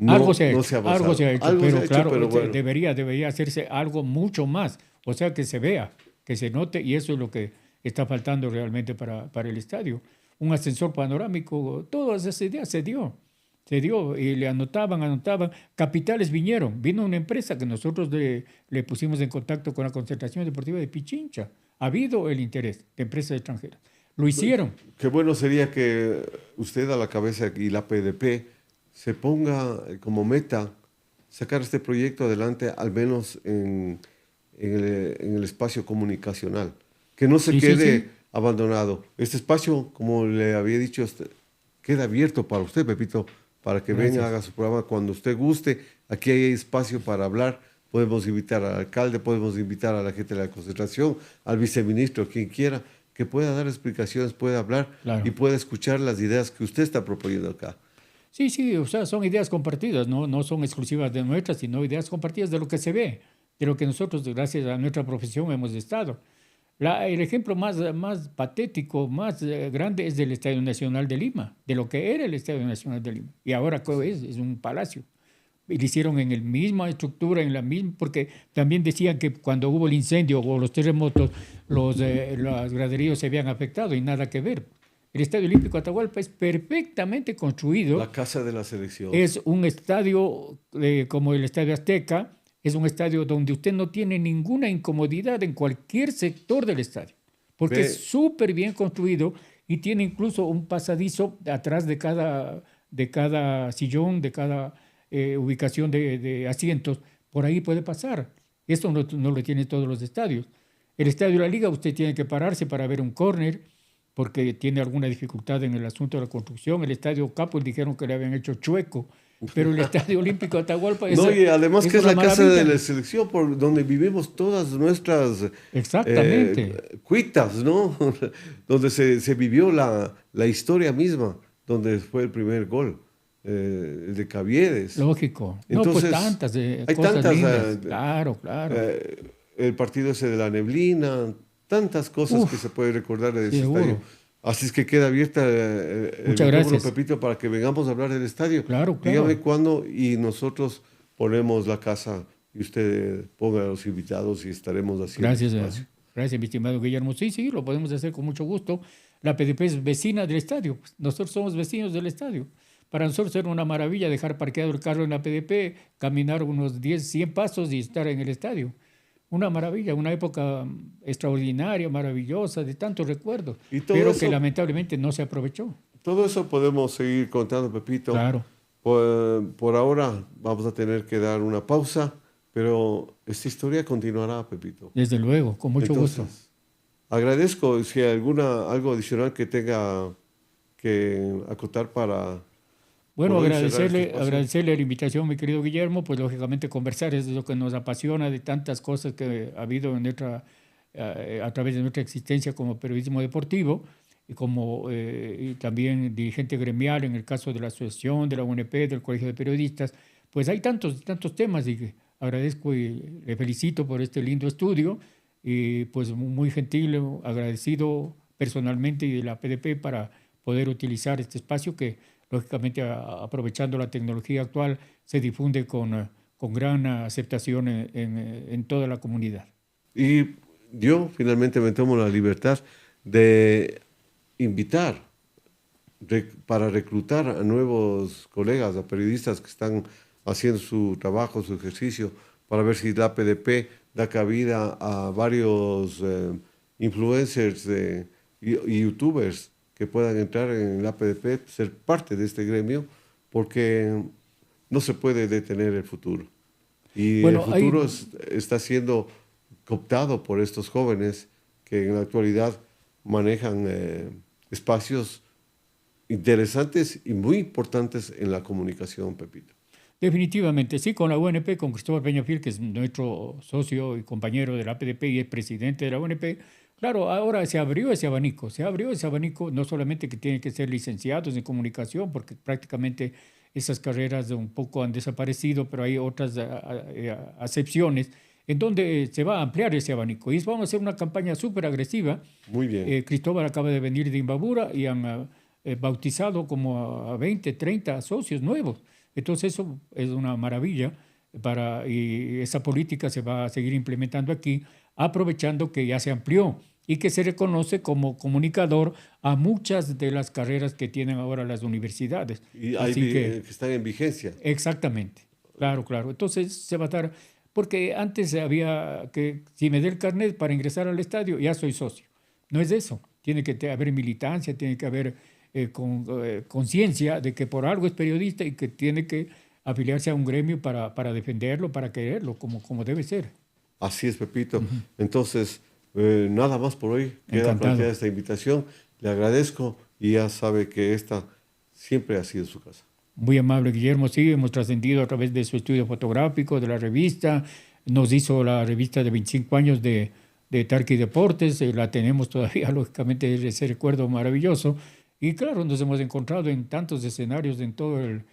Speaker 1: Algo
Speaker 2: No,
Speaker 1: se ha
Speaker 2: no
Speaker 1: hecho,
Speaker 2: se ha
Speaker 1: algo se
Speaker 2: avanzado.
Speaker 1: ha hecho,
Speaker 2: Algo se
Speaker 1: pero
Speaker 2: ha hecho,
Speaker 1: claro,
Speaker 2: pero bueno.
Speaker 1: debería hacerse algo mucho más. O sea, que se vea, que se note, y eso es lo que está faltando realmente para el estadio. Un ascensor panorámico, todas esas ideas se dio, y le anotaban. Capitales vinieron, vino una empresa que nosotros le pusimos en contacto con la Concentración Deportiva de Pichincha. Ha habido el interés de empresas extranjeras. Lo hicieron.
Speaker 2: Qué bueno sería que usted a la cabeza y la PDP se ponga como meta sacar este proyecto adelante, al menos en el espacio comunicacional. Que no se
Speaker 1: Sí, sí,
Speaker 2: quede
Speaker 1: sí.
Speaker 2: abandonado. Este espacio, como le había dicho, queda abierto para usted, Pepito, para que venga,
Speaker 1: Gracias.
Speaker 2: haga su programa cuando usted guste. Aquí hay espacio para hablar. Podemos invitar al alcalde, podemos invitar a la gente de la concentración, al viceministro, quien quiera, que pueda dar explicaciones, pueda hablar y
Speaker 1: Claro.
Speaker 2: pueda escuchar las ideas que usted está proponiendo acá.
Speaker 1: Sí, sí, o sea, son ideas compartidas, no son exclusivas de nuestras, sino ideas compartidas de lo que se ve, de lo que nosotros, gracias a nuestra profesión, hemos estado. El ejemplo más patético, más grande es del Estadio Nacional de Lima, de lo que era el Estadio Nacional de Lima. Y ahora, ¿qué es? Un palacio. Y lo hicieron en la misma estructura, en la misma, porque también decían que cuando hubo el incendio o los terremotos, los graderíos se habían afectado y nada que ver. El Estadio Olímpico Atahualpa es perfectamente construido,
Speaker 2: La casa de la selección.
Speaker 1: es un estadio como el Estadio Azteca, es un estadio donde usted no tiene ninguna incomodidad en cualquier sector del estadio, porque es
Speaker 2: Ve,
Speaker 1: súper bien construido y tiene incluso un pasadizo atrás de cada sillón, de cada ubicación de asientos. Por ahí puede pasar. Esto no lo tiene todos los estadios. El estadio de la Liga, usted tiene que pararse para ver un córner, porque tiene alguna dificultad en el asunto de la construcción. El estadio Capul dijeron que le habían hecho chueco, pero el Estadio Olímpico Atahualpa
Speaker 2: no, y además
Speaker 1: es
Speaker 2: que es
Speaker 1: una
Speaker 2: la casa de
Speaker 1: maravilla.
Speaker 2: la selección por donde vivimos todas nuestras
Speaker 1: Exactamente.
Speaker 2: cuitas, ¿no? Donde se vivió la historia misma, donde fue el primer gol, el de Caviedes.
Speaker 1: Lógico. No, pues
Speaker 2: Entonces,
Speaker 1: tantas
Speaker 2: hay
Speaker 1: cosas
Speaker 2: tantas,
Speaker 1: lindas. Claro, claro.
Speaker 2: el partido ese de la neblina, tantas cosas que
Speaker 1: Uf,
Speaker 2: se puede recordar de ese estadio.
Speaker 1: seguro.
Speaker 2: Así es que queda abierta el
Speaker 1: Muchas
Speaker 2: micrófono,
Speaker 1: gracias.
Speaker 2: Pepito, para que vengamos a hablar del estadio.
Speaker 1: Claro,
Speaker 2: Dígame
Speaker 1: claro.
Speaker 2: cuándo y nosotros ponemos la casa y usted ponga a los invitados y estaremos haciendo
Speaker 1: Gracias,
Speaker 2: espacio.
Speaker 1: gracias, mi estimado Guillermo. Sí, sí, lo podemos hacer con mucho gusto. La PDP es vecina del estadio. Pues, nosotros somos vecinos del estadio. Para nosotros era una maravilla dejar parqueado el carro en la PDP, caminar unos 10, 100 pasos y estar en el estadio. Una maravilla, una época extraordinaria, maravillosa, de tantos recuerdos,
Speaker 2: Y
Speaker 1: pero que lamentablemente no se aprovechó.
Speaker 2: todo eso podemos seguir contando, Pepito.
Speaker 1: Claro,
Speaker 2: Por ahora vamos a tener que dar una pausa, pero esta historia continuará, Pepito.
Speaker 1: desde luego, con mucho gusto.
Speaker 2: Entonces, agradezco si hay algo adicional que tenga que acotar para
Speaker 1: Bueno,
Speaker 2: por hoy cerrar este espacio.
Speaker 1: agradecerle la invitación, mi querido Guillermo, pues lógicamente conversar es lo que nos apasiona de tantas cosas que ha habido a través de nuestra existencia como periodismo deportivo y como y también dirigente gremial en el caso de la asociación, de la UNP, del Colegio de Periodistas. Pues hay tantos temas y que agradezco y le felicito por este lindo estudio y pues muy gentil, agradecido personalmente y de la PDP para poder utilizar este espacio que lógicamente aprovechando la tecnología actual, se difunde con gran aceptación en toda la comunidad.
Speaker 2: Y yo finalmente me tomo la libertad de invitar para reclutar a nuevos colegas, a periodistas que están haciendo su trabajo, su ejercicio, para ver si la PDP da cabida a varios influencers y youtubers que puedan entrar en la PDP, ser parte de este gremio, porque no se puede detener el futuro. Y el
Speaker 1: Bueno,
Speaker 2: futuro está siendo cooptado por estos jóvenes que en la actualidad manejan espacios interesantes y muy importantes en la comunicación, Pepito.
Speaker 1: Definitivamente, sí, con la UNP, con Cristóbal Peñafiel, que es nuestro socio y compañero de la PDP y es presidente de la UNP. Claro, ahora se abrió ese abanico, no solamente que tienen que ser licenciados en comunicación, porque prácticamente esas carreras un poco han desaparecido, pero hay otras acepciones en donde se va a ampliar ese abanico. Y vamos a hacer una campaña súper agresiva.
Speaker 2: Muy bien.
Speaker 1: Cristóbal acaba de venir de Imbabura y han bautizado como a 20, 30 socios nuevos. Entonces eso es una maravilla y esa política se va a seguir implementando aquí, aprovechando que ya se amplió y que se reconoce como comunicador a muchas de las carreras que tienen ahora las universidades.
Speaker 2: Y
Speaker 1: Así
Speaker 2: que están en vigencia.
Speaker 1: Exactamente, claro. Entonces se va a dar, porque antes había que, si me dé el carnet para ingresar al estadio, ya soy socio. No es eso, tiene que haber militancia, tiene que haber conciencia de que por algo es periodista y que tiene que afiliarse a un gremio para defenderlo, para quererlo, como debe ser.
Speaker 2: Así es, Pepito. Entonces, nada más por hoy. Queda planteada esta invitación. Le agradezco y ya sabe que esta siempre ha sido su casa.
Speaker 1: Muy amable, Guillermo. Sí, hemos trascendido a través de su estudio fotográfico, de la revista. Nos hizo la revista de 25 años de Tarqui Deportes. La tenemos todavía, lógicamente, ese recuerdo maravilloso. Y claro, nos hemos encontrado en tantos escenarios en todo en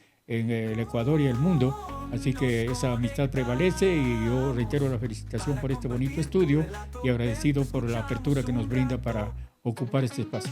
Speaker 1: el Ecuador y el mundo. Así que esa amistad prevalece y yo reitero la felicitación por este bonito estudio y agradecido por la apertura que nos brinda para ocupar este espacio.